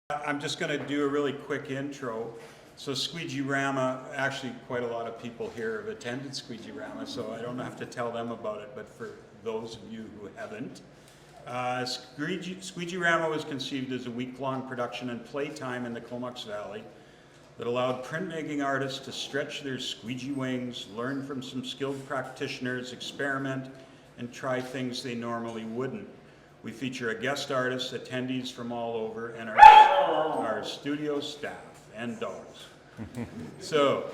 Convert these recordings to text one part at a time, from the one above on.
I'm just going to do a really quick intro. So SqueegeeRama, actually quite a lot of people here have attended SqueegeeRama, so I don't have to tell them about it, but for those of you who haven't, SqueegeeRama was conceived as a week-long production and playtime in the Comox Valley that allowed printmaking artists to stretch their squeegee wings, learn from some skilled practitioners, experiment, and try things they normally wouldn't. We feature a guest artist, attendees from all over, and our studio staff and dogs. So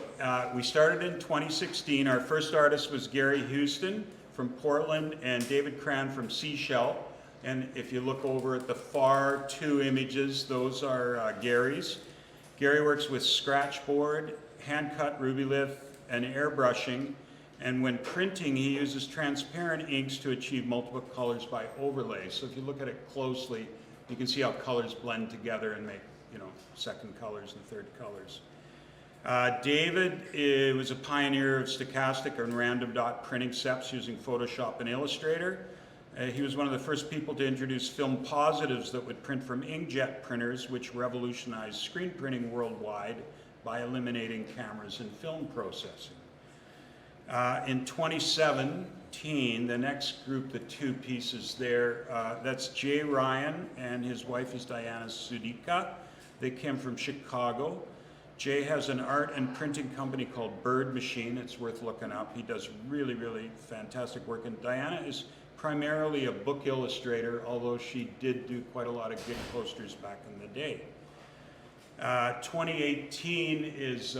we started in 2016. Our first artist was Gary Houston from Portland and David Cran from Seashell. And if you look over at the far two images, those are Gary's. Gary works with scratchboard, hand-cut rubylith, and airbrushing. And when printing, he uses transparent inks to achieve multiple colors by overlay. So if you look at it closely, you can see how colors blend together and make, second colors and third colors. David was a pioneer of stochastic and random dot printing steps using Photoshop and Illustrator. He was one of the first people to introduce film positives that would print from inkjet printers, which revolutionized screen printing worldwide by eliminating cameras and film processing. In 2017, the next group, the two pieces there, that's Jay Ryan and his wife is Diana Sudika. They came from Chicago. Jay has an art and printing company called Bird Machine. It's worth looking up. He does really, really fantastic work. And Diana is primarily a book illustrator, although she did do quite a lot of gig posters back in the day. 2018 is,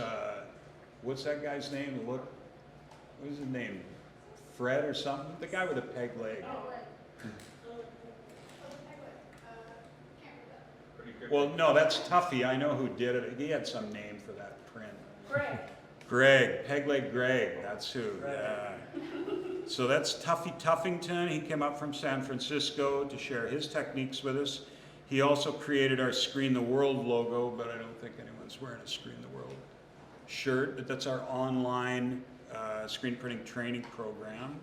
what's that guy's name? Look. What is his name? Fred or something? The guy with a peg leg. Well, no, that's Tuffy. I know who did it. He had some name for that print. Greg. Peg leg Greg. That's who. Yeah. So that's Tuffy Tuffington. He came up from San Francisco to share his techniques with us. He also created our Screen the World logo, but I don't think anyone's wearing a Screen the World shirt. But that's our online screen printing training program.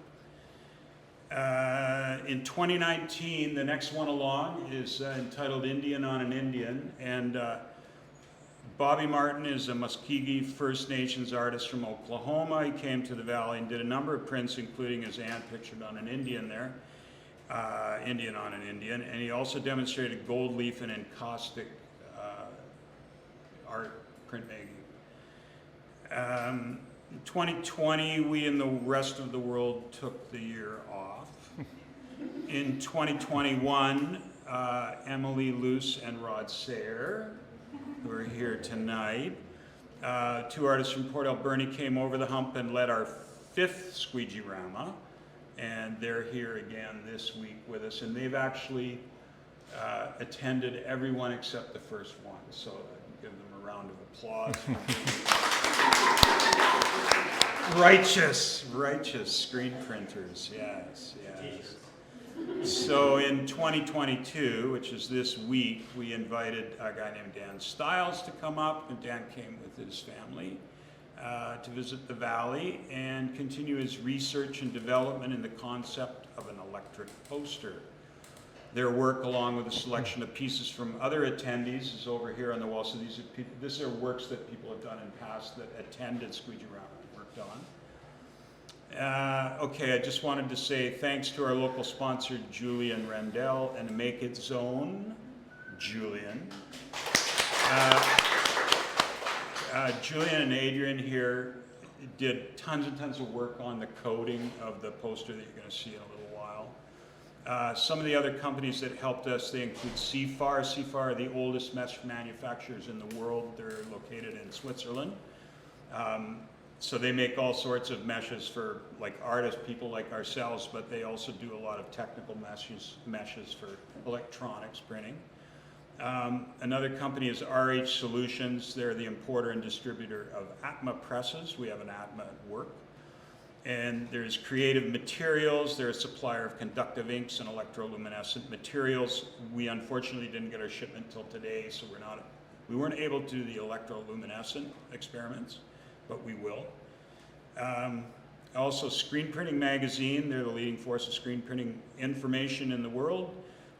In 2019, the next one along is entitled Indian on an Indian, and Bobby Martin is a Muscogee First Nations artist from Oklahoma. He came to the Valley and did a number of prints, including his aunt pictured on an Indian there, Indian on an Indian, and he also demonstrated gold leaf and encaustic art printmaking. In 2020, we and the rest of the world took the year off. In 2021, Emily Luce and Rod Sayre, who are here tonight, two artists from Port Alberni, came over the hump and led our 5th SqueegeeRama, and they're here again this week with us, and they've actually attended every one except the first one, so give them a round of applause. Righteous screen printers, yes. So in 2022, which is this week, we invited a guy named Dan Stiles to come up, and Dan came with his family to visit the Valley and continue his research and development in the concept of an electric poster. Their work, along with a selection of pieces from other attendees, is over here on the wall. So these are works that people have done in past that attended SqueegeeRama and worked on. Okay, I just wanted to say thanks to our local sponsor, Julian Rendell, and Make It Zone, Julian. Julian and Adrian here did tons and tons of work on the coding of the poster that you're going to see in a little while. Some of the other companies that helped us, they include Sefar. Sefar are the oldest mesh manufacturers in the world. They're located in Switzerland. So they make all sorts of meshes for like artists, people like ourselves, but they also do a lot of technical meshes for electronics printing. Another company is RH Solutions. They're the importer and distributor of Atma presses. We have an Atma at work. And there's Creative Materials. They're a supplier of conductive inks and electroluminescent materials. We unfortunately didn't get our shipment until today, so we weren't able to do the electroluminescent experiments, but we will. Also, Screenprinting Magazine. They're the leading force of screen printing information in the world.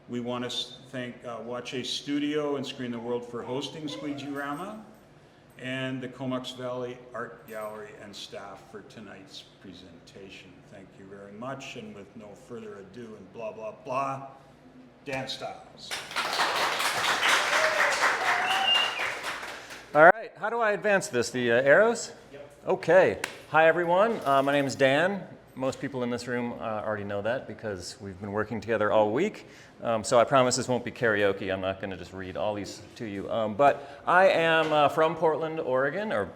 We want to thank Wachiay Studio and Screen the World for hosting SqueegeeRama, and the Comox Valley Art Gallery and staff for tonight's presentation. Thank you very much, and with no further ado and blah, blah, blah, Dan Stiles. All right, how do I advance this? The arrows? Yep. Okay. Hi, everyone. My name is Dan. Most people in this room already know that because we've been working together all week. So I promise this won't be karaoke. I'm not going to just read all these to you. But I am from Portland, Oregon, or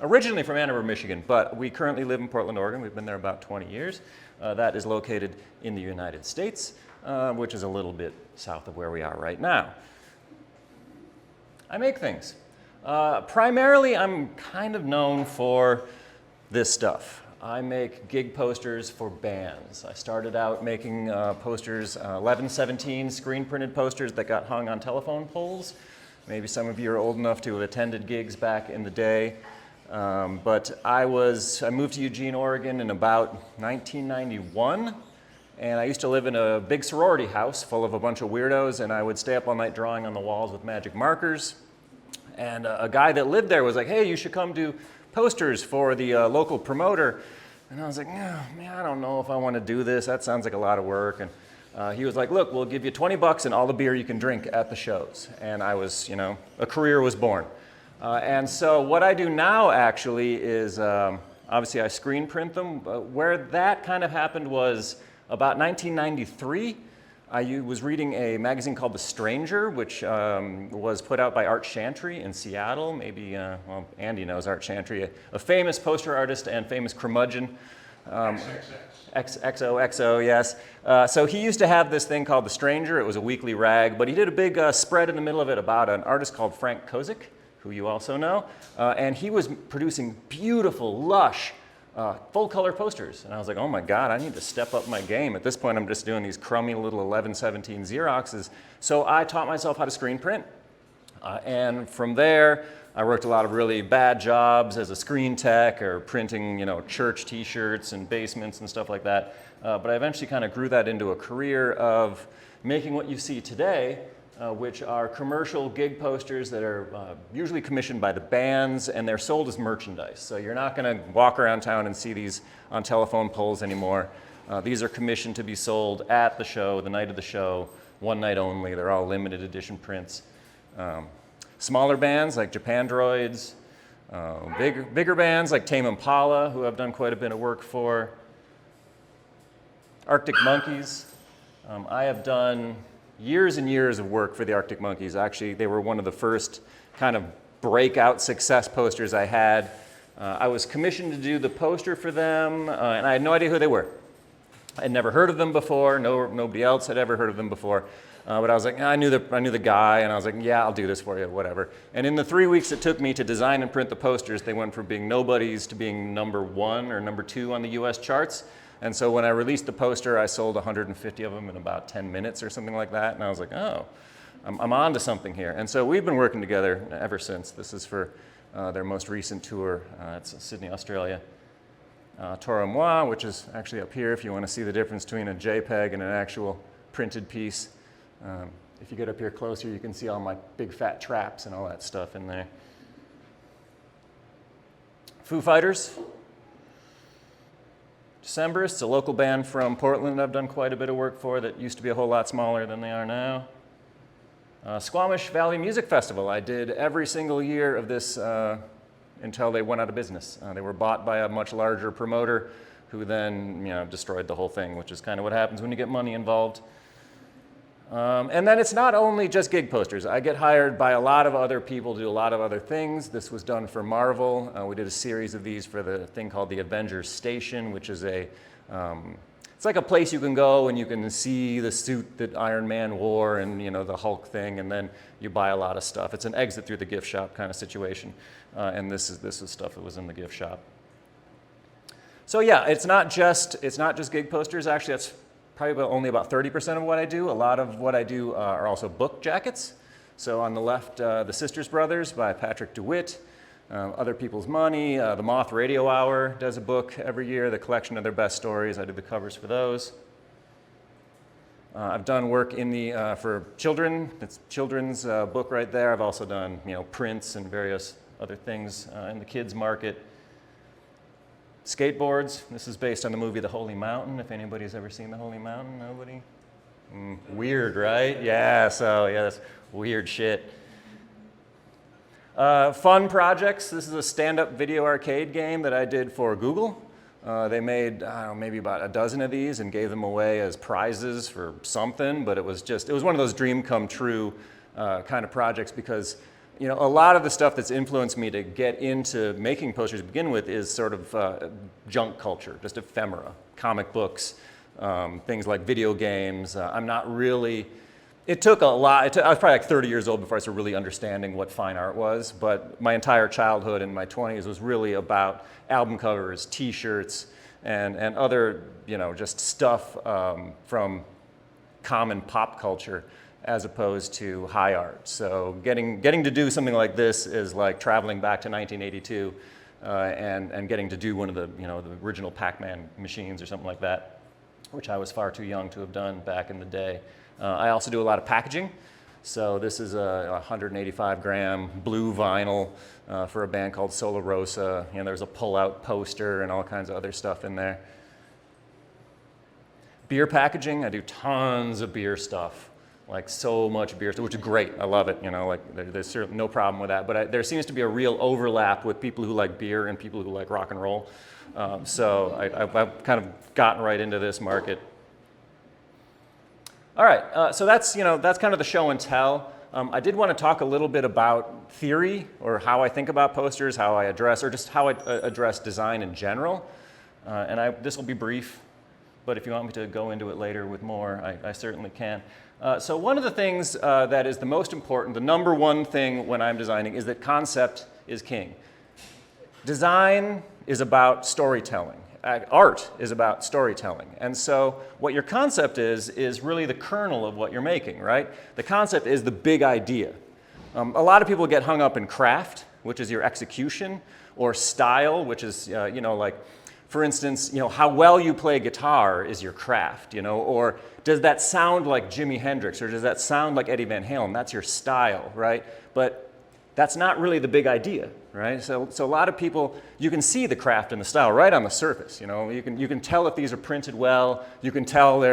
originally from Ann Arbor, Michigan, but we currently live in Portland, Oregon. We've been there about 20 years. That is located in the United States, which is a little bit south of where we are right now. I make things. Primarily, I'm kind of known for this stuff. I make gig posters for bands. I started out making posters, 1117 screen printed posters that got hung on telephone poles. Maybe some of you are old enough to have attended gigs back in the day. But I moved to Eugene, Oregon in about 1991. And I used to live in a big sorority house full of a bunch of weirdos, and I would stay up all night drawing on the walls with magic markers. And a guy that lived there was like, hey, you should come do posters for the local promoter. And I was like, no, man, I don't know if I want to do this. That sounds like a lot of work. And he was like, look, we'll give you $20 and all the beer you can drink at the shows. And I was, a career was born. And so what I do now actually is, obviously I screen print them. Where that kind of happened was about 1993. I was reading a magazine called The Stranger, which was put out by Art Chantry in Seattle. Maybe, well, Andy knows Art Chantry, a famous poster artist and famous curmudgeon. XOXO, yes. So he used to have this thing called The Stranger. It was a weekly rag, but he did a big spread in the middle of it about an artist called Frank Kozik, who you also know. And he was producing beautiful, lush, full-color posters. And I was like, oh my God, I need to step up my game. At this point, I'm just doing these crummy little 1117 Xeroxes. So I taught myself how to screen print. And from there, I worked a lot of really bad jobs as a screen tech or printing, church t-shirts and basements and stuff like that. But I eventually kind of grew that into a career of making what you see today, which are commercial gig posters that are usually commissioned by the bands, and they're sold as merchandise. So you're not going to walk around town and see these on telephone poles anymore. These are commissioned to be sold at the show, the night of the show, one night only. They're all limited edition prints. Smaller bands like Japan Droids, bigger bands like Tame Impala, who I've done quite a bit of work for. Arctic Monkeys. I have done years and years of work for the Arctic Monkeys. Actually, they were one of the first kind of breakout success posters I had. I was commissioned to do the poster for them, and I had no idea who they were. I'd never heard of them before. Nobody else had ever heard of them before. But I was like, I knew the guy, and I was like, yeah, I'll do this for you, whatever. And in the 3 weeks it took me to design and print the posters, they went from being nobodies to being #1 or #2 on the US charts. And so when I released the poster, I sold 150 of them in about 10 minutes or something like that. And I was like, oh, I'm on to something here. And so we've been working together ever since. This is for their most recent tour. It's Sydney, Australia. Tora Moi, which is actually up here if you want to see the difference between a JPEG and an actual printed piece. If you get up here closer, you can see all my big fat traps and all that stuff in there. Foo Fighters. Decemberists, a local band from Portland I've done quite a bit of work for that used to be a whole lot smaller than they are now. Squamish Valley Music Festival. I did every single year of this until they went out of business. They were bought by a much larger promoter who then destroyed the whole thing, which is kind of what happens when you get money involved. And then it's not only just gig posters. I get hired by a lot of other people to do a lot of other things. This was done for Marvel. We did a series of these for the thing called the Avengers Station, which is it's like a place you can go and you can see the suit that Iron Man wore and the Hulk thing, and then you buy a lot of stuff. It's an exit through the gift shop kind of situation. And this is stuff that was in the gift shop. So yeah, it's not just gig posters. Actually, that's probably only about 30% of what I do. A lot of what I do are also book jackets. So on the left, The Sisters Brothers by Patrick DeWitt, Other People's Money, the Moth Radio Hour does a book every year, the collection of their best stories. I do the covers for those. I've done work in the, for children. It's children's book right there. I've also done, prints and various other things in the kids market. Skateboards. This is based on the movie The Holy Mountain. If anybody's ever seen The Holy Mountain, nobody? Weird, right? Yeah, so yeah, that's weird shit. Fun projects. This is a stand-up video arcade game that I did for Google. They made, I don't know, maybe about a dozen of these and gave them away as prizes for something, but it was one of those dream come true kind of projects because, a lot of the stuff that's influenced me to get into making posters to begin with is sort of junk culture, just ephemera, comic books, things like video games. I'm not really, it took a lot, I was probably like 30 years old before I started really understanding what fine art was, but my entire childhood in my 20s was really about album covers, t-shirts, and other, just stuff from common pop culture as opposed to high art. So getting to do something like this is like traveling back to 1982 and getting to do one of the, the original Pac-Man machines or something like that, which I was far too young to have done back in the day. I also do a lot of packaging. So this is a 185-gram blue vinyl for a band called Sola Rosa. There's a pull-out poster and all kinds of other stuff in there. Beer packaging, I do tons of beer stuff. Like so much beer stuff, which is great. I love it. There's certainly no problem with that. But there seems to be a real overlap with people who like beer and people who like rock and roll. So I've kind of gotten right into this market. All right, so that's kind of the show and tell. I did want to talk a little bit about theory or how I think about posters, how I address, or just how I address design in general. This will be brief, but if you want me to go into it later with more, I certainly can. So one of the things that is the most important, the number one thing when I'm designing is that concept is king. Design is about storytelling. Art is about storytelling. And so what your concept is really the kernel of what you're making, right? The concept is the big idea. A lot of people get hung up in craft, which is your execution, or style, which is, like, for instance, how well you play guitar is your craft, or does that sound like Jimi Hendrix, or does that sound like Eddie Van Halen? That's your style, right? But that's not really the big idea, right? So a lot of people, you can see the craft and the style right on the surface. You can tell if these are printed well. You can tell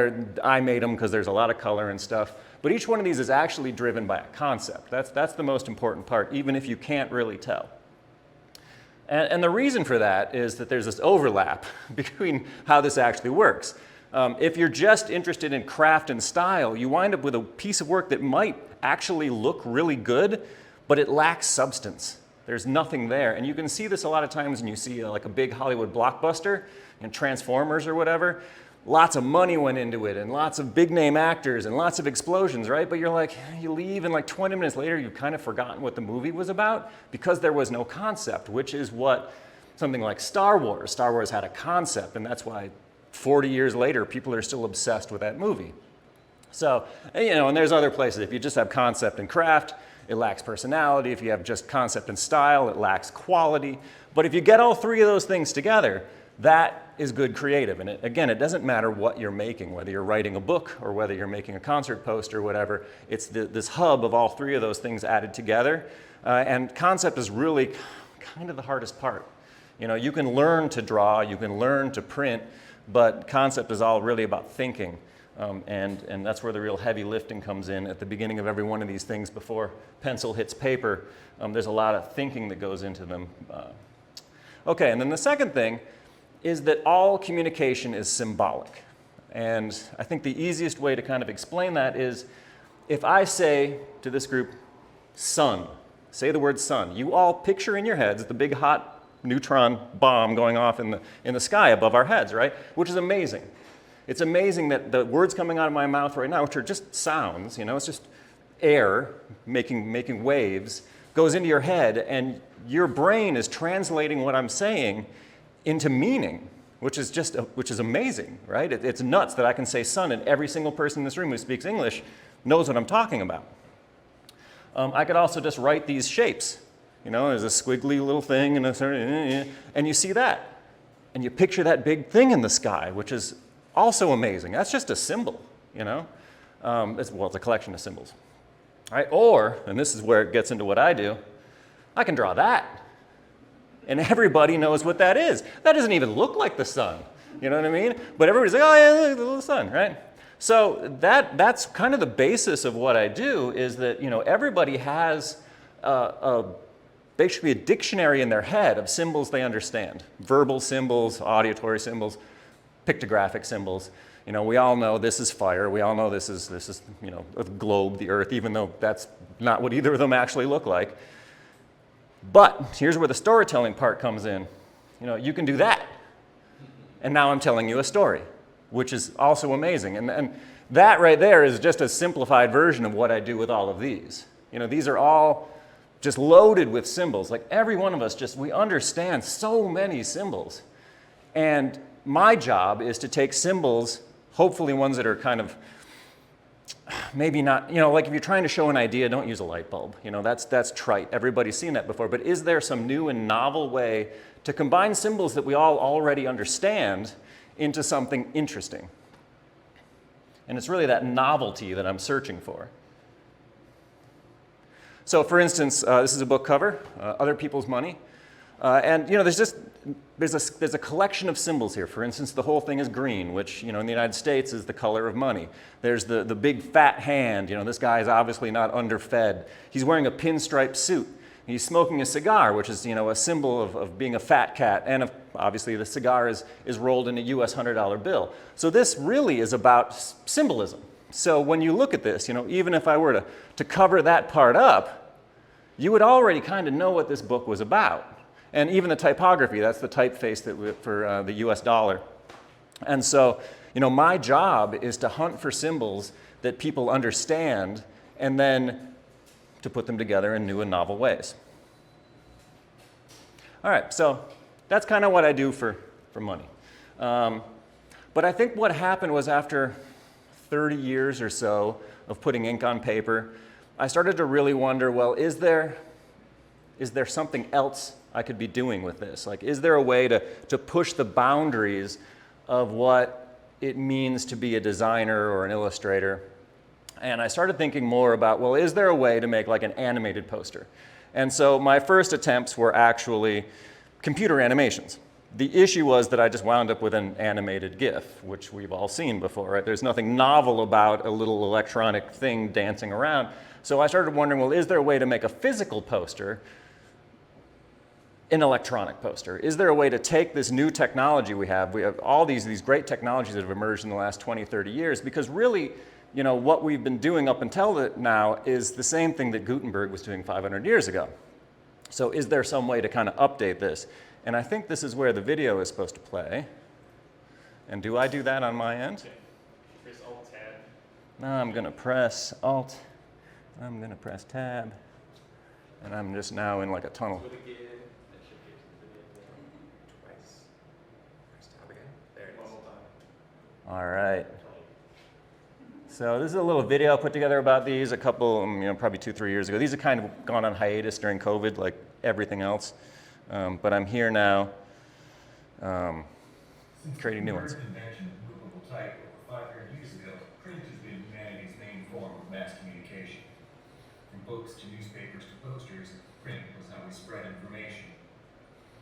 I made them because there's a lot of color and stuff. But each one of these is actually driven by a concept. That's the most important part, even if you can't really tell. And the reason for that is that there's this overlap between how this actually works. If you're just interested in craft and style, you wind up with a piece of work that might actually look really good, but it lacks substance. There's nothing there. And you can see this a lot of times when you see like a big Hollywood blockbuster, Transformers or whatever. Lots of money went into it and lots of big name actors and lots of explosions, right? But you're like, you leave and like 20 minutes later, you've kind of forgotten what the movie was about because there was no concept, which is what something like Star Wars had a concept, and that's why 40 years later, people are still obsessed with that movie. So, and there's other places. If you just have concept and craft, it lacks personality. If you have just concept and style, it lacks quality. But if you get all three of those things together, that is good creative. And again, it doesn't matter what you're making, whether you're writing a book or whether you're making a concert poster or whatever. It's this hub of all three of those things added together. And concept is really kind of the hardest part. You can learn to draw, you can learn to print, but concept is all really about thinking. And that's where the real heavy lifting comes in at the beginning of every one of these things before pencil hits paper. There's a lot of thinking that goes into them. Okay, and then the second thing is that all communication is symbolic. And I think the easiest way to kind of explain that is if I say to this group, sun, say the word sun, you all picture in your heads the big hot neutron bomb going off in the sky above our heads, right? Which is amazing. It's amazing that the words coming out of my mouth right now, which are just sounds, it's just air making waves, goes into your head, and your brain is translating what I'm saying into meaning, which is amazing, right? It's nuts that I can say sun, and every single person in this room who speaks English knows what I'm talking about. I could also just write these shapes. There's a squiggly little thing, and you see that, and you picture that big thing in the sky, which is also amazing. That's just a symbol, It's a collection of symbols. All right? Or, and this is where it gets into what I do, I can draw that. And everybody knows what that is. That doesn't even look like the sun. You know what I mean? But everybody's like, oh yeah, look at the sun, right? So that's kind of the basis of what I do, is that, you know, everybody has basically a dictionary in their head of symbols they understand. Verbal symbols, auditory symbols, pictographic symbols. You know, we all know this is fire. We all know this is you know, a globe, the earth, even though that's not what either of them actually look like. But here's where the storytelling part comes in. You know, you can do that. And now I'm telling you a story, which is also amazing. And that right there is just a simplified version of what I do with all of these. You know, these are all just loaded with symbols. Like every one of us we understand so many symbols. And my job is to take symbols, hopefully ones that are kind of maybe not, you know, like if you're trying to show an idea, don't use a light bulb. You know, that's trite. Everybody's seen that before. But is there some new and novel way to combine symbols that we all already understand into something interesting? And it's really that novelty that I'm searching for. So for instance, this is a book cover, Other People's Money. And you know, there's a collection of symbols here. For instance, the whole thing is green, which, you know, in the United States is the color of money. There's the big fat hand. You know, this guy is obviously not underfed. He's wearing a pinstripe suit. He's smoking a cigar, which is, you know, a symbol of being a fat cat. And obviously the cigar is rolled in a US $100 bill. So this really is about symbolism. So when you look at this, you know, even if I were to cover that part up, you would already kind of know what this book was about. And even the typography, that's the typeface for the US dollar. And so, you know, my job is to hunt for symbols that people understand and then to put them together in new and novel ways. All right, so that's kind of what I do for money. But I think what happened was after 30 years or so of putting ink on paper, I started to really wonder, well, is there something else I could be doing with this? Like, is there a way to push the boundaries of what it means to be a designer or an illustrator? And I started thinking more about, well, is there a way to make like an animated poster? And so my first attempts were actually computer animations. The issue was that I just wound up with an animated GIF, which we've all seen before, right? There's nothing novel about a little electronic thing dancing around. So I started wondering, well, is there a way to make a physical poster an electronic poster? Is there a way to take this new technology we have all these great technologies that have emerged in the last 20, 30 years, because really, you know, what we've been doing up until now is the same thing that Gutenberg was doing 500 years ago. So is there some way to kind of update this? And I think this is where the video is supposed to play. And do I do that on my end? Okay. Press Alt-Tab. No, I'm going to press Alt. I'm going to press Tab. And I'm just now in like a tunnel. Do it again. That should get to the video twice. Press Tab again. There it is. All right. So this is a little video I put together about these a couple, you know, probably 2-3 years ago. These have kind of gone on hiatus during COVID, like everything else. But I'm here now creating new ones. Since the invention of movable type over 500 years ago, print has been humanity's main form of mass communication. From books to newspapers to posters, print was how we spread information.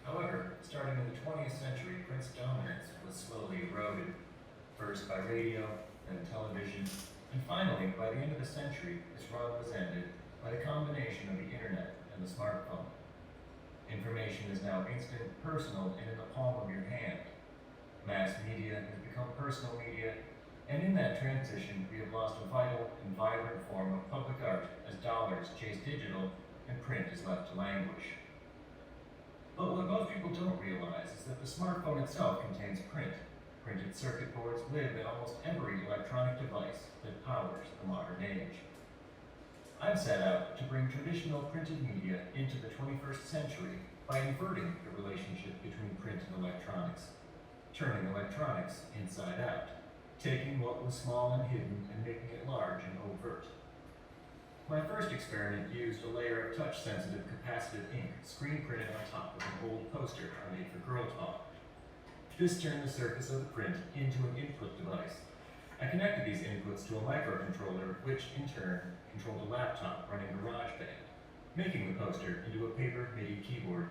However, starting in the 20th century, print's dominance was slowly eroded, first by radio, then television, and finally, by the end of the century, its run was ended by the combination of the internet and the smartphone. Information is now instant, personal, and in the palm of your hand. Mass media has become personal media, and in that transition, we have lost a vital and vibrant form of public art as dollars chase digital and print is left to languish. But what most people don't realize is that the smartphone itself contains print. Printed circuit boards live in almost every electronic device that powers the modern age. I've set out to bring traditional printed media into the 21st century by inverting the relationship between print and electronics, turning electronics inside out, taking what was small and hidden and making it large and overt. My first experiment used a layer of touch-sensitive capacitive ink screen printed on top of an old poster I made for Girl Talk. This turned the surface of the print into an input device. I connected these inputs to a microcontroller, which in turn controlled a laptop running GarageBand, making the poster into a paper MIDI keyboard.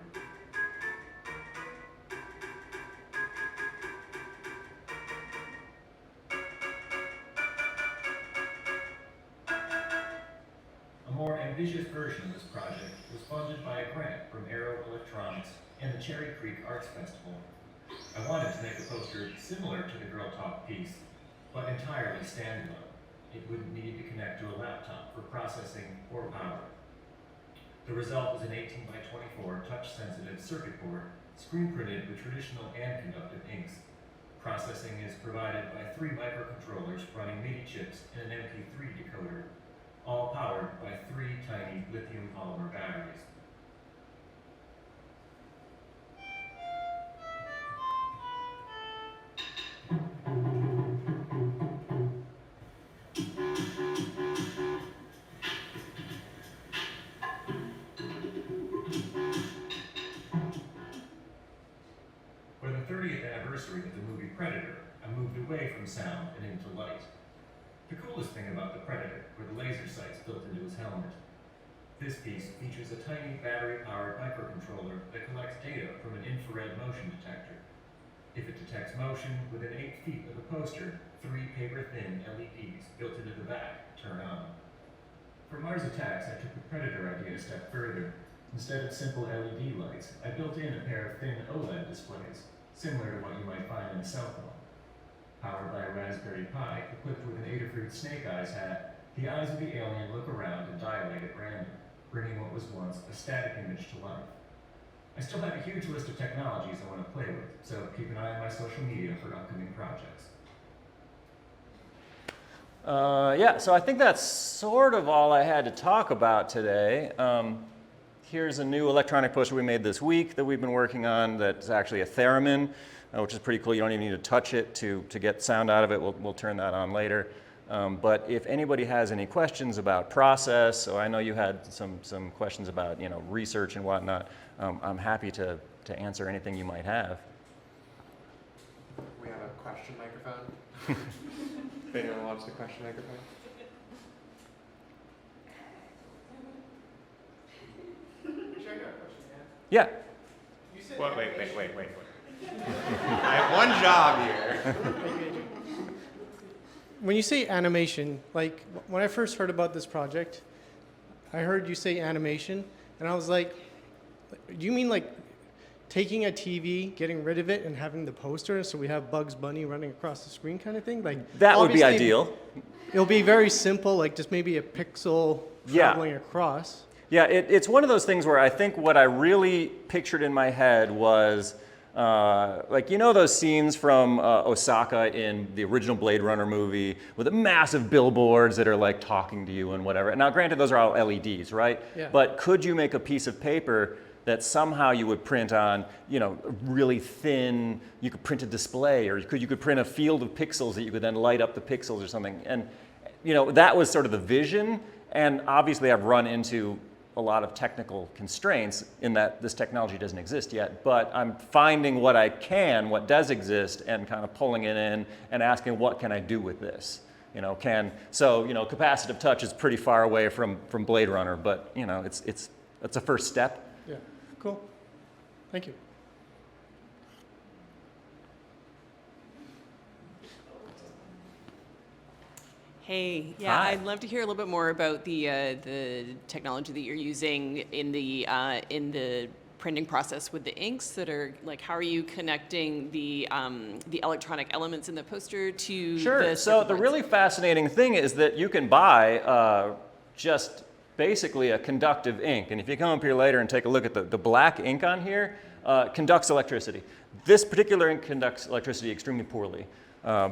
A more ambitious version of this project was funded by a grant from Aero Electronics and the Cherry Creek Arts Festival. I wanted to make a poster similar to the Girl Talk piece, but entirely standalone. It wouldn't need to connect to a laptop for processing or power. The result is an 18 by 24 touch-sensitive circuit board, screen printed with traditional and conductive inks. Processing is provided by 3 microcontrollers running MIDI chips and an MP3 decoder, all powered by 3 tiny lithium polymer batteries. For the 30th anniversary of the movie Predator, I moved away from sound and into light. The coolest thing about the Predator were the laser sights built into his helmet. This piece features a tiny battery-powered microcontroller that collects data from an infrared motion detector. If it detects motion within 8 feet of the poster, 3 paper-thin LEDs built into the back turn on. For Mars Attacks, I took the Predator idea a step further. Instead of simple LED lights, I built in a pair of thin OLED displays, similar to what you might find in a cell phone. Powered by a Raspberry Pi equipped with an Adafruit Snake Eyes hat, the eyes of the alien look around and dilate at random, bringing what was once a static image to life. I still have a huge list of technologies I want to play with, so keep an eye on my social media for upcoming projects. Yeah, so I think that's sort of all I had to talk about today. Here's a new electronic poster we made this week that we've been working on that's actually a theremin, which is pretty cool. You don't even need to touch it to get sound out of it. We'll turn that on later. But if anybody has any questions about process, so I know you had some questions about research and whatnot, I'm happy to answer anything you might have. We have a question microphone. If anyone wants the question microphone. Sure, I got a question, Yeah. You said wait. I have one job here. When you say animation, like when I first heard about this project, I heard you say animation, and I was like, do you mean like taking a TV, getting rid of it, and having the poster so we have Bugs Bunny running across the screen kind of thing? Like That would be obviously, ideal. It'll be very simple, like just maybe a pixel traveling across. Yeah, it's one of those things where I think what I really pictured in my head was like, those scenes from Osaka in the original Blade Runner movie with the massive billboards that are like talking to you and whatever. Now, granted, those are all LEDs, right? Yeah. But could you make a piece of paper that somehow you would print on, really thin, you could print a display, or you could print a field of pixels that you could then light up the pixels or something. And, that was sort of the vision. And obviously I've run into a lot of technical constraints in that this technology doesn't exist yet, but I'm finding what does exist, and kind of pulling it in and asking, what can I do with this? Capacitive touch is pretty far away from Blade Runner, but it's a first step. Yeah, cool. Thank you. Hey, yeah, Hi. I'd love to hear a little bit more about the technology that you're using in the printing process with the inks that are like. How are you connecting the electronic elements in the poster to Sure. the So circuit the boards? really fascinating thing is that you can buy just basically a conductive ink, and if you come up here later and take a look at the black ink on here, conducts electricity. This particular ink conducts electricity extremely poorly.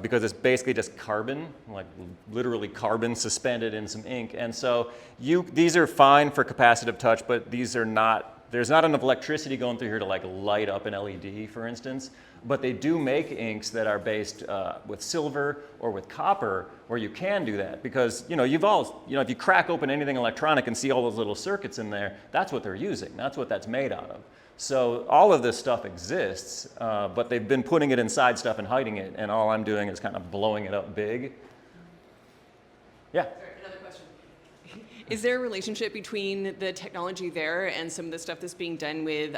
Because it's basically just carbon, like literally carbon suspended in some ink. And so these are fine for capacitive touch, but there's not enough electricity going through here to like light up an LED, for instance. But they do make inks that are based with silver or with copper, where you can do that. Because if you crack open anything electronic and see all those little circuits in there, that's what they're using. That's what that's made out of. So all of this stuff exists, but they've been putting it inside stuff and hiding it, and all I'm doing is kind of blowing it up big. Yeah. Sorry, another question. Is there a relationship between the technology there and some of the stuff that's being done with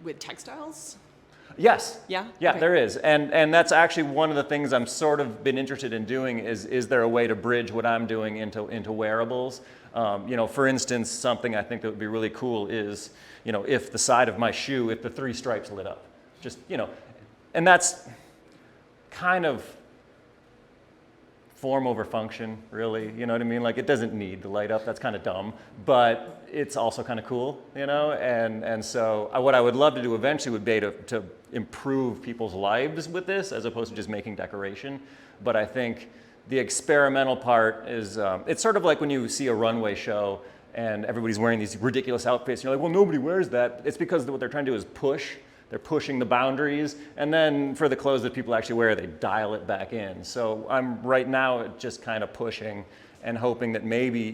with textiles? Yes. Yeah? Yeah, Okay. there is. And that's actually one of the things I'm sort of been interested in doing is there a way to bridge what I'm doing into wearables? You know, for instance, something I think that would be really cool is, you know, if the side of my shoe, if the 3 stripes lit up. Just, you know, and that's kind of form over function, really, you know what I mean? Like, it doesn't need to light up, that's kind of dumb, but it's also kind of cool, you know? And so what I would love to do eventually would be to improve people's lives with this, as opposed to just making decoration. But I think the experimental part is, it's sort of like when you see a runway show and everybody's wearing these ridiculous outfits, and you're like, well, nobody wears that. It's because what they're trying to do is push. They're pushing the boundaries, and then for the clothes that people actually wear, they dial it back in. So I'm right now just kind of pushing and hoping that maybe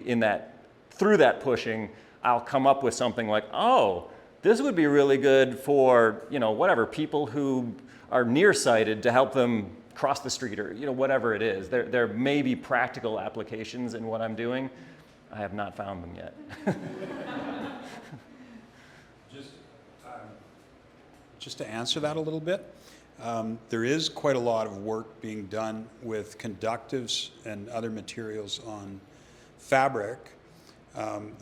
through that pushing, I'll come up with something like, oh, this would be really good for, you know, whatever, people who are nearsighted to help them cross the street, or, you know, whatever it is. There may be practical applications in what I'm doing. I have not found them yet. Just to answer that a little bit, there is quite a lot of work being done with conductives and other materials on fabric.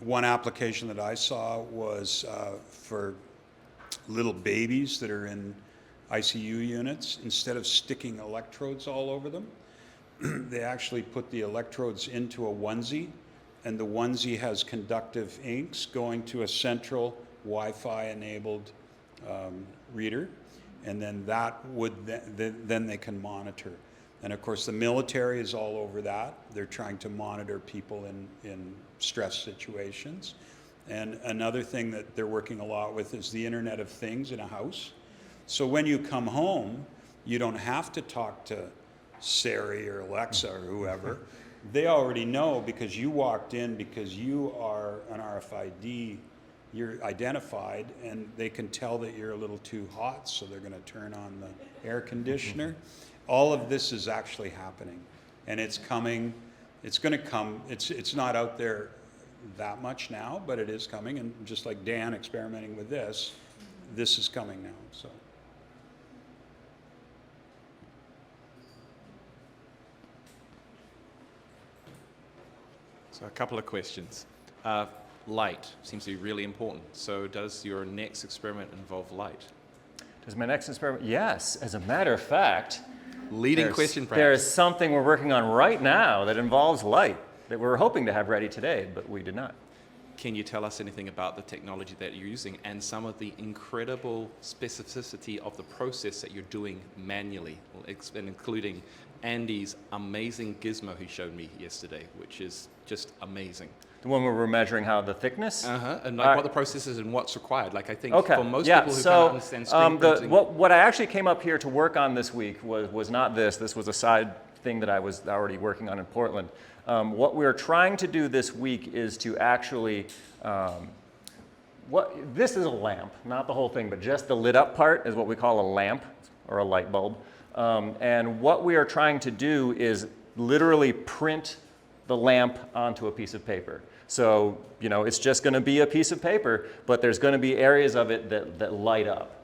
One application that I saw was for little babies that are in ICU units. Instead of sticking electrodes all over them, they actually put the electrodes into a onesie, and the onesie has conductive inks going to a central Wi-Fi enabled reader, and then that would then they can monitor. And of course the military is all over that. They're trying to monitor people in stress situations. And another thing that they're working a lot with is the Internet of Things in a house. So when you come home, you don't have to talk to Siri or Alexa or whoever. They already know because you walked in, because you are an RFID, you're identified, and they can tell that you're a little too hot, so they're going to turn on the air conditioner. All of this is actually happening, and it's coming. It's going to come. It's not out there that much now, but it is coming. And just like Dan experimenting with this is coming now. So a couple of questions. Light seems to be really important. So does your next experiment involve light? Does my next experiment? Yes. As a matter of fact, Leading question, perhaps. there's something we're working on right now that involves light that we're hoping to have ready today, but we did not. Can you tell us anything about the technology that you're using and some of the incredible specificity of the process that you're doing manually, and including Andy's amazing gizmo he showed me yesterday, which is just amazing. The one where we're measuring how the thickness? And like what the process is and what's required. Like I think Okay. for most yeah. people who so, can't understand screen printing. what I actually came up here to work on this week was not this. This was a side thing that I was already working on in Portland. What we're trying to do this week is to actually, this is a lamp, not the whole thing, but just the lit up part is what we call a lamp or a light bulb. And what we are trying to do is literally print the lamp onto a piece of paper. So, you know, it's just going to be a piece of paper, but there's going to be areas of it that light up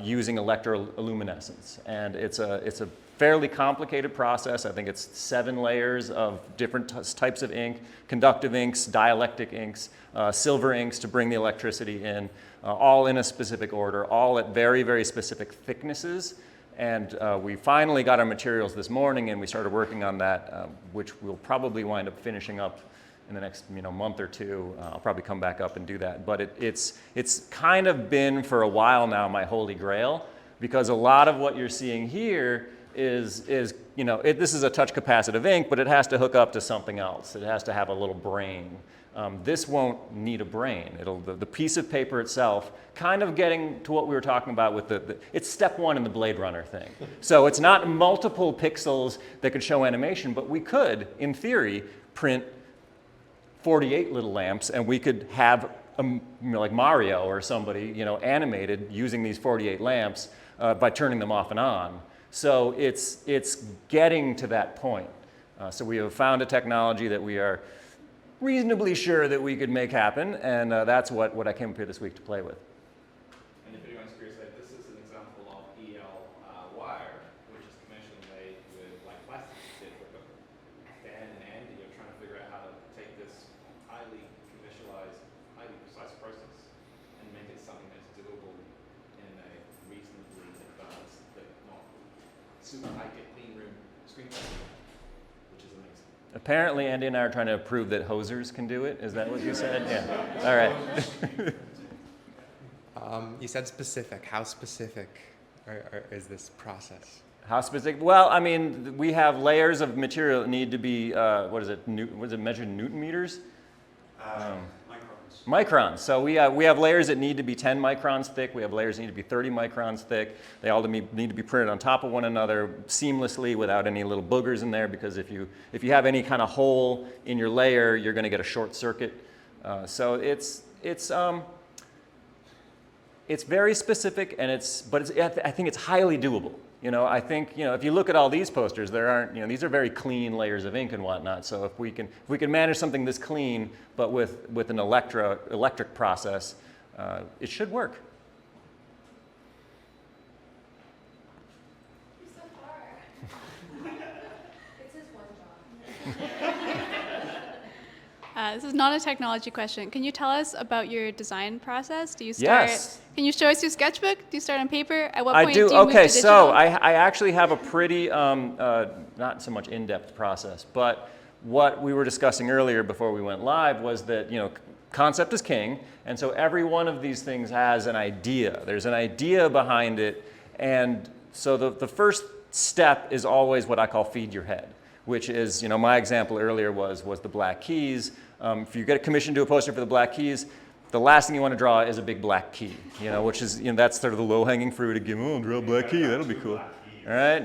using electroluminescence. And it's a fairly complicated process. I think it's 7 layers of different types of ink, conductive inks, dielectric inks, silver inks to bring the electricity in, all in a specific order, all at very, very specific thicknesses. And we finally got our materials this morning, and we started working on that, which we'll probably wind up finishing up in the next month or two. I'll probably come back up and do that. But it's kind of been for a while now my holy grail, because a lot of what you're seeing here is this is a touch capacitive ink, but it has to hook up to something else. It has to have a little brain. This won't need a brain. The piece of paper itself, kind of getting to what we were talking about with it's step 1 in the Blade Runner thing. So it's not multiple pixels that could show animation, but we could, in theory, print 48 little lamps, and we could have like Mario or somebody, animated using these 48 lamps by turning them off and on. So it's getting to that point. So we have found a technology that we are reasonably sure that we could make happen, and that's what I came up here this week to play with. And if anyone's curious, this is an example of EL wire, which is conventionally made with like plastic tip. But Dan and Andy are trying to figure out how to take this highly commercialized, highly precise process and make it something that's doable in a reasonably advanced, but not super high-tech clean room screen printing, which is amazing. Apparently, Andy and I are trying to prove that hosers can do it. Is that what you said? Yeah. All right. You said specific. How specific is this process? How specific? Well, I mean, we have layers of material that need to be, what is it measured in Newton meters? Microns. So we have layers that need to be 10 microns thick. We have layers that need to be 30 microns thick. They all need to be printed on top of one another seamlessly without any little boogers in there, because if you have any kind of hole in your layer, you're going to get a short circuit. So it's very specific, and I think it's highly doable. I think, if you look at all these posters, there aren't, these are very clean layers of ink and whatnot. So if we can manage something this clean, but with an electric process, it should work. You're so far. It's his one job. This is not a technology question. Can you tell us about your design process? Do you start? Yes. Can you show us your sketchbook? Do you start on paper? At what I point do. do you move Okay, to digital? so I actually have a pretty, not so much in-depth process, but what we were discussing earlier before we went live was that, concept is king, and so every one of these things has an idea. There's an idea behind it, and so the first step is always what I call feed your head, which is, my example earlier was the Black Keys. If you get a commission to do a poster for the Black Keys, the last thing you want to draw is a big black key, which is, that's sort of the low-hanging fruit. Draw a black key, that'll be cool. All right,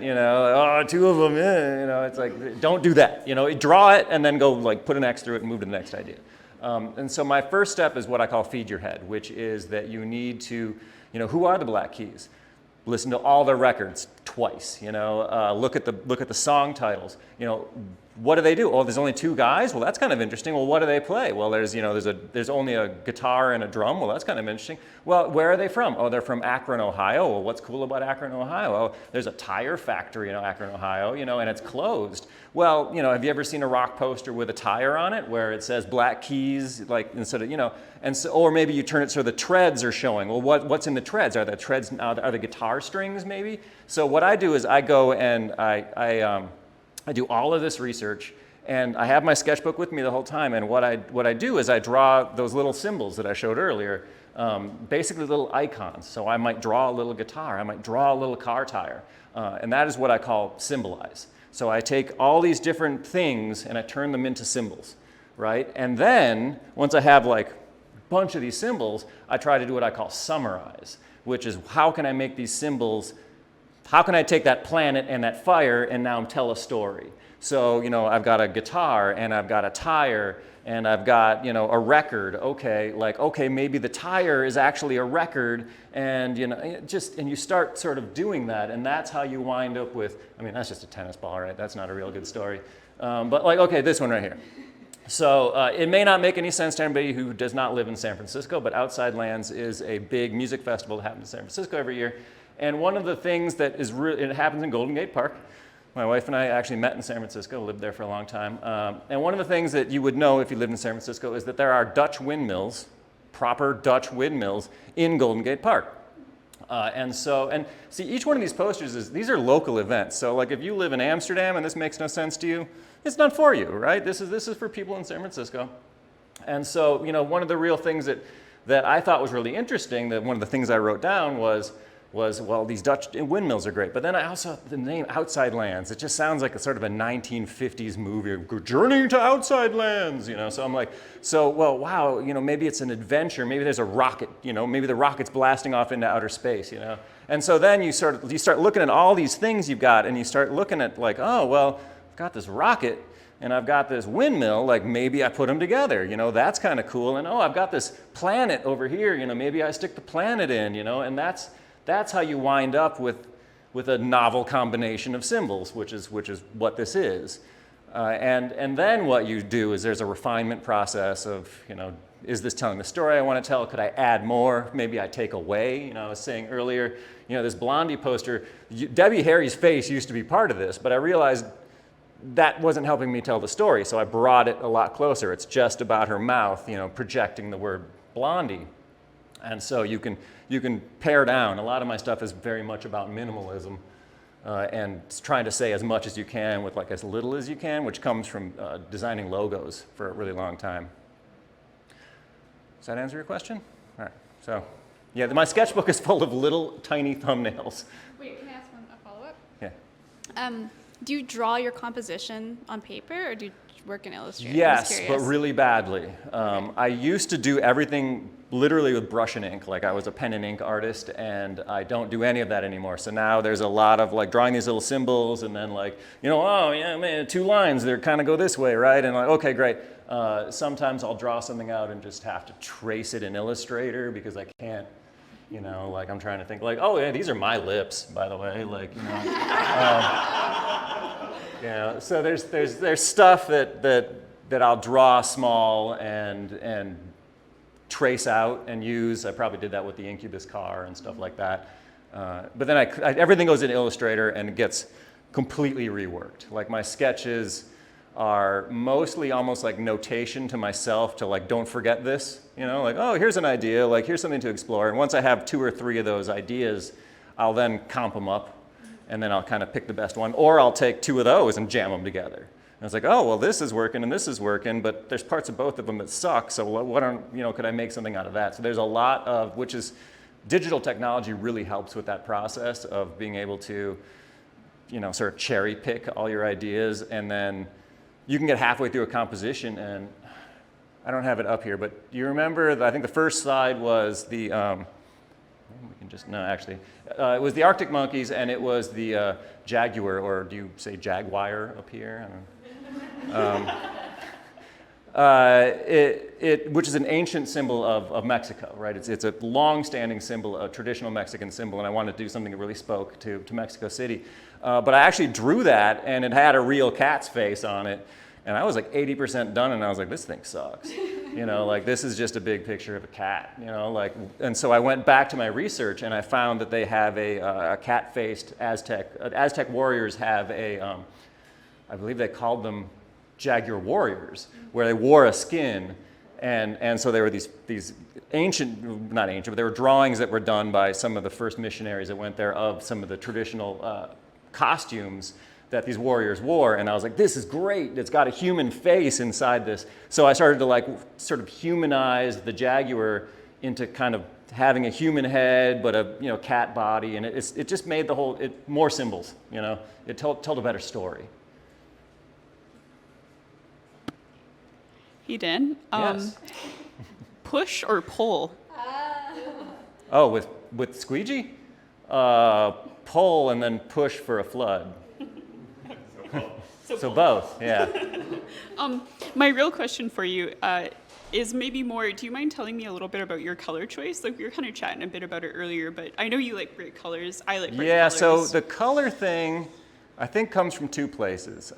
two of them, it's like, don't do that. Draw it and then go put an X through it and move to the next idea. And so my first step is what I call feed your head, which is that you need to, who are the Black Keys? Listen to all their records twice, look at the song titles, what do they do? Oh, there's only two guys? Well, that's kind of interesting. Well, what do they play? Well, there's only a guitar and a drum. Well, that's kind of interesting. Well, where are they from? Oh, they're from Akron, Ohio. Well, what's cool about Akron, Ohio? Oh, there's a tire factory in Akron, Ohio, and it's closed. Well, have you ever seen a rock poster with a tire on it where it says Black Keys, instead of, and so, or maybe you turn it so the treads are showing. Well, what's in the treads? Are the treads, are the guitar strings maybe? So what I do is I go and I do all of this research, and I have my sketchbook with me the whole time, and what I do is I draw those little symbols that I showed earlier, basically little icons. So I might draw a little guitar, I might draw a little car tire, and that is what I call symbolize. So I take all these different things and I turn them into symbols, right? And then, once I have a bunch of these symbols, I try to do what I call summarize, which is how can I make these symbols. How can I take that planet and that fire and now tell a story? So, I've got a guitar and I've got a tire and I've got, a record. Okay, maybe the tire is actually a record, and, and you start sort of doing that, and that's how you wind up with, that's just a tennis ball, right? That's not a real good story. But okay, this one right here. So it may not make any sense to anybody who does not live in San Francisco, but Outside Lands is a big music festival that happens in San Francisco every year. And one of the things that it happens in Golden Gate Park. My wife and I actually met in San Francisco, lived there for a long time. And one of the things that you would know if you lived in San Francisco is that there are Dutch windmills, proper Dutch windmills, in Golden Gate Park. And see, each one of these posters these are local events. So if you live in Amsterdam and this makes no sense to you, it's not for you, right? This is for people in San Francisco. And so, one of the real things that I thought was really interesting, that one of the things I wrote down was, well, these Dutch windmills are great. But then I also, the name Outside Lands, it just sounds like a sort of a 1950s movie, Journey to Outside Lands, So I'm like, well, wow, maybe it's an adventure. Maybe there's a rocket, maybe the rocket's blasting off into outer space, And so then you start looking at all these things you've got, and you start looking at oh, well, I've got this rocket, and I've got this windmill, maybe I put them together, that's kind of cool. And I've got this planet over here, maybe I stick the planet in, and that's how you wind up with with a novel combination of symbols, which is what this is. And then what you do is there's a refinement process of, is this telling the story I want to tell? Could I add more? Maybe I take away. I was saying earlier, this Blondie poster, Debbie Harry's face used to be part of this, but I realized that wasn't helping me tell the story, so I brought it a lot closer. It's just about her mouth, projecting the word Blondie. And so you can pare down. A lot of my stuff is very much about minimalism and trying to say as much as you can with like as little as you can, which comes from designing logos for a really long time. Does that answer your question? All right. So, yeah, my sketchbook is full of little tiny thumbnails. Wait, can I ask a follow-up? Yeah. Do you draw your composition on paper, or do you work in Illustrator? Yes, but really badly. I used to do everything literally with brush and ink. Like I was a pen and ink artist, and I don't do any of that anymore. So now there's a lot of like drawing these little symbols, and then like, oh yeah, man, 2 lines, they kind of go this way, right? And like, okay, great. Sometimes I'll draw something out and just have to trace it in Illustrator because I can't, like I'm trying to think like, oh yeah, these are my lips, by the way, like, so there's stuff that I'll draw small and trace out and use. I probably did that with the Incubus car and stuff like that. But then everything goes in Illustrator and it gets completely reworked. Like my sketches are mostly almost like notation to myself to like, don't forget this, like, oh, here's an idea, like here's something to explore. And once I have 2 or 3 of those ideas, I'll then comp them up and then I'll kind of pick the best one. Or I'll take 2 of those and jam them together. And it's like, oh, well, this is working and this is working, but there's parts of both of them that suck. So could I make something out of that? So there's a lot of, which is, digital technology really helps with that process of being able to, sort of cherry pick all your ideas, and then you can get halfway through a composition, and I don't have it up here, but do you remember, I think the first slide was the, it was the Arctic monkeys, and it was the jaguar, or do you say jaguar up here? I don't know. Which is an ancient symbol of Mexico, right? It's a long-standing symbol, a traditional Mexican symbol, and I wanted to do something that really spoke to Mexico City. But I actually drew that, and it had a real cat's face on it, and I was like 80% done, and I was like, this thing sucks. Like this is just a big picture of a cat, and so I went back to my research, and I found that they have a cat-faced Aztec warriors have I believe they called them jaguar warriors, where they wore a skin, and so there were these ancient, not ancient, but there were drawings that were done by some of the first missionaries that went there of some of the traditional costumes that these warriors wore, and I was like, this is great, it's got a human face inside this. So I started to like sort of humanize the jaguar into kind of having a human head, but a cat body, and it just made the whole, more symbols, it told a better story. Hey, Dan. Yes. Push or pull? Oh, with Squeegee? Pull and then push for a flood. So both, yeah. My real question for you is maybe more, do you mind telling me a little bit about your color choice? Like we were kind of chatting a bit about it earlier, but I know you like bright colors. I like bright colors. So the color thing, I think, comes from 2 places.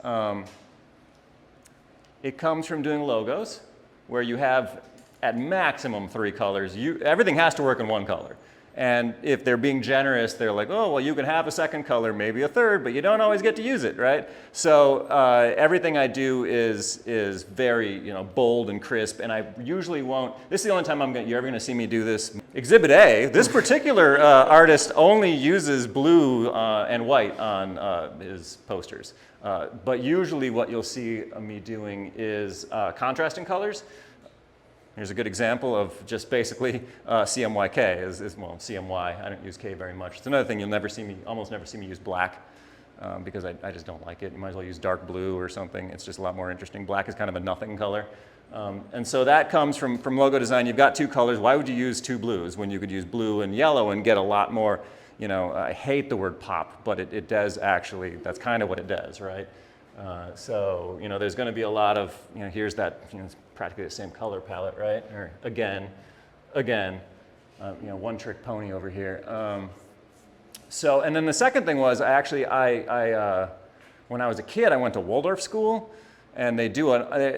It comes from doing logos, where you have at maximum 3 colors. Everything has to work in 1 color. And if they're being generous, they're like, oh, well, you can have a 2nd color, maybe a 3rd, but you don't always get to use it, right? So everything I do is very bold and crisp, and I usually won't. This is the only time you're ever going to see me do this. Exhibit A, this particular artist only uses blue and white on his posters. But usually what you'll see me doing is contrasting colors. Here's a good example of just basically CMYK, well, CMY. I don't use K very much. It's another thing you'll almost never see me use black because I just don't like it. You might as well use dark blue or something. It's just a lot more interesting. Black is kind of a nothing color. And so that comes from logo design. You've got 2 colors. Why would you use 2 blues when you could use blue and yellow and get a lot more, I hate the word pop, but it does actually, that's kind of what it does, right? So, there's going to be a lot of, here's that, it's practically the same color palette, right? Or again, one trick pony over here. So, and then the second thing was, when I was a kid, I went to Waldorf school, and they do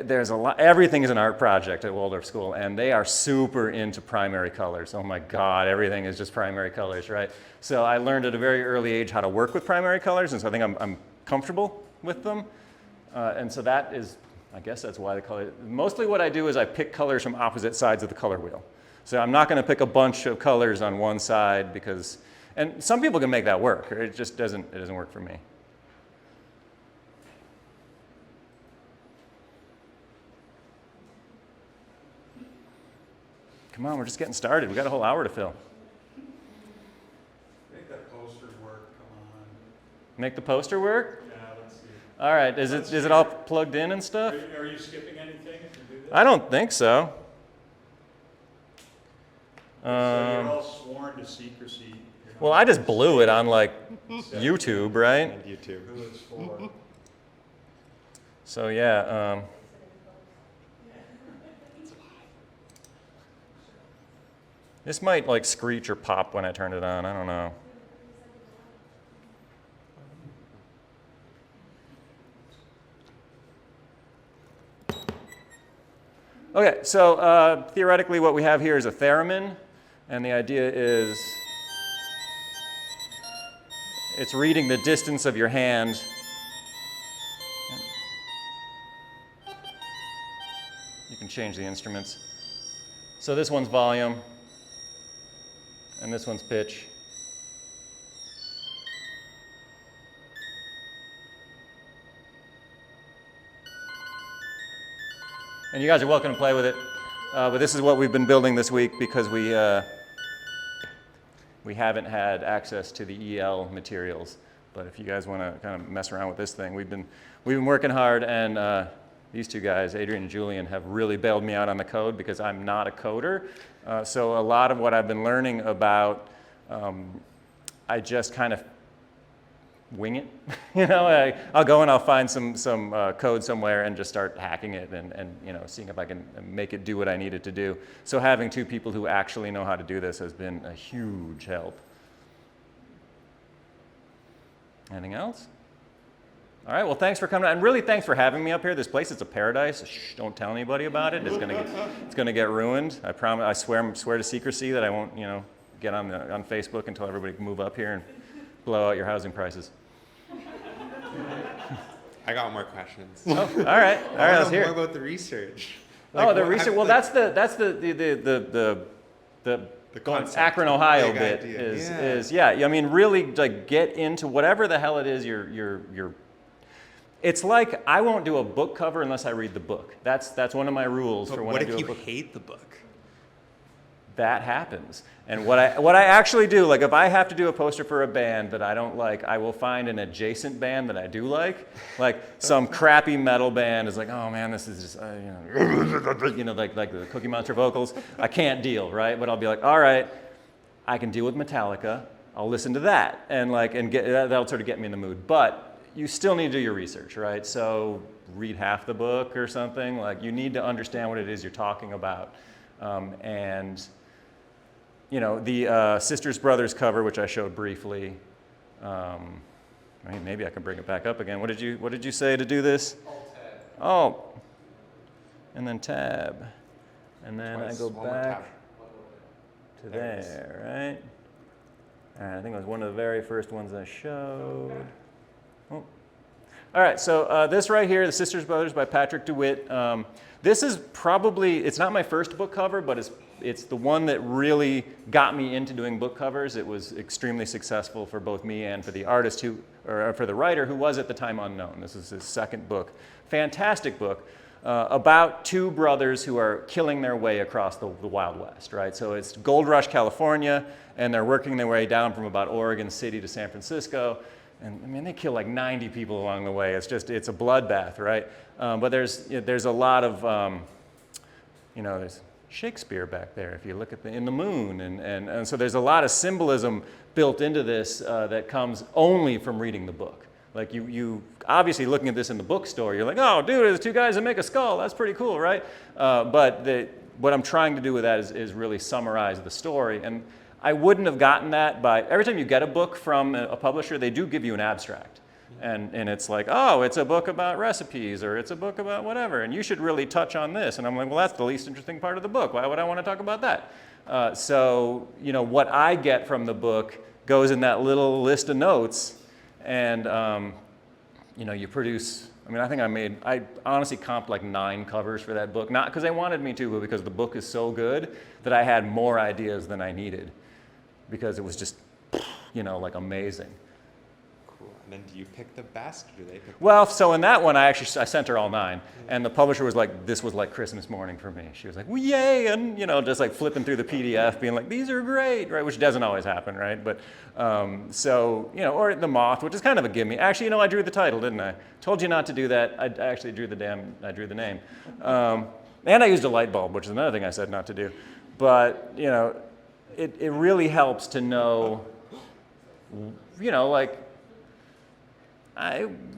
there's a lot, everything is an art project at Waldorf school, and they are super into primary colors. Oh my God, everything is just primary colors, right? So I learned at a very early age how to work with primary colors, and so I think I'm comfortable with them. And so that is, I guess that's why the color, mostly what I do is I pick colors from opposite sides of the color wheel. So I'm not gonna pick a bunch of colors on one side because, and some people can make that work, it just doesn't work for me. Come on, we're just getting started. We got a whole hour to fill. Make that poster work, come on. Make the poster work? Yeah, let's see. All right, is it all plugged in and stuff? Are you skipping anything if you do this? I don't think so. So you're all sworn to secrecy. You're not Well, I just blew it on like Except YouTube, right? And YouTube. who it's for. So yeah, this might like screech or pop when I turn it on. I don't know. Okay, so theoretically what we have here is a theremin, and the idea is it's reading the distance of your hand. You can change the instruments. So this one's volume, and this one's pitch. And you guys are welcome to play with it, but this is what we've been building this week because we haven't had access to the EL materials. But if you guys want to kind of mess around with this thing, we've been working hard, and these two guys, Adrian and Julian, have really bailed me out on the code because I'm not a coder. So a lot of what I've been learning about, I just kind of wing it. You know, I'll go and I'll find some code somewhere and just start hacking it and you know, seeing if I can make it do what I need it to do. So having two people who actually know how to do this has been a huge help. Anything else? All right, well, thanks for coming, and really thanks for having me up here. This place is a paradise. Shh, don't tell anybody about it. It's gonna get ruined. I promise. I swear to secrecy that I won't, you know, get on Facebook until everybody can move up here and blow out your housing prices. I got more questions. Oh, all right, let's hear more it. about the research. The research. Well, that's the concept, Akron, Ohio big bit idea. is yeah. I mean, really, like, get into whatever the hell it is you're. It's like I won't do a book cover unless I read the book. That's one of my rules But for when what I do if a you book. hate the book? That happens. And what I actually do, like if I have to do a poster for a band that I don't like, I will find an adjacent band that I do like some crappy metal band is like, oh man, this is just, you know, like the Cookie Monster vocals. I can't deal, right? But I'll be like, all right, I can deal with Metallica. I'll listen to that, and that'll sort of get me in the mood. But you still need to do your research, right? So read half the book or something. Like you need to understand what it is you're talking about, and you know, the Sisters Brothers cover, which I showed briefly. I mean, maybe I can bring it back up again. What did you say to do this? Alt-tab. Oh, and then tab, and then Twice, I go one more back tab. to There it is. there, right? All right, I think it was one of the very first ones I showed. Oh. All right, so this right here, The Sisters Brothers by Patrick DeWitt. This is probably, it's not my first book cover, but it's the one that really got me into doing book covers. It was extremely successful for both me and for the artist or for the writer who was at the time unknown. This is his second book. Fantastic book about two brothers who are killing their way across the Wild West, right? So it's Gold Rush, California, and they're working their way down from about Oregon City to San Francisco. And I mean, they kill like 90 people along the way. It's a bloodbath, right? But there's a lot of, you know, there's Shakespeare back there if you look at in the moon. And so there's a lot of symbolism built into this that comes only from reading the book. Like you obviously looking at this in the bookstore, you're like, oh, dude, there's two guys that make a skull. That's pretty cool, right? But what I'm trying to do with that is really summarize the story. And I wouldn't have gotten that by, every time you get a book from a publisher, they do give you an abstract. And it's like, oh, it's a book about recipes, or it's a book about whatever, and you should really touch on this. And I'm like, well, that's the least interesting part of the book. Why would I want to talk about that? So, you know, what I get from the book goes in that little list of notes, and, you know, you produce, I mean, I honestly comped like 9 covers for that book, not because they wanted me to, but because the book is so good that I had more ideas than I needed, because it was just, you know, like amazing. And then do you pick the best, or do they pick? Well, so in that one, I sent her all 9, and the publisher was like, this was like Christmas morning for me. She was like, well, yay, and you know, just like flipping through the PDF, being like, these are great, right? Which doesn't always happen, right? But so, you know, or The Moth, which is kind of a gimme. Actually, you know, I drew the title, didn't I? Told you not to do that. I actually drew the name. And I used a light bulb, which is another thing I said not to do. But, you know, it really helps to know, you know, like,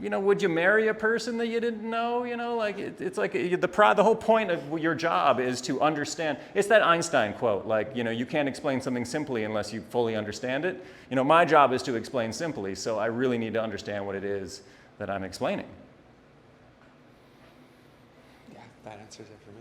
you know, would you marry a person that you didn't know? You know, like it's like the whole point of your job is to understand. It's that Einstein quote, like, you know, you can't explain something simply unless you fully understand it. You know, my job is to explain simply, so I really need to understand what it is that I'm explaining. Yeah, that answers it for me.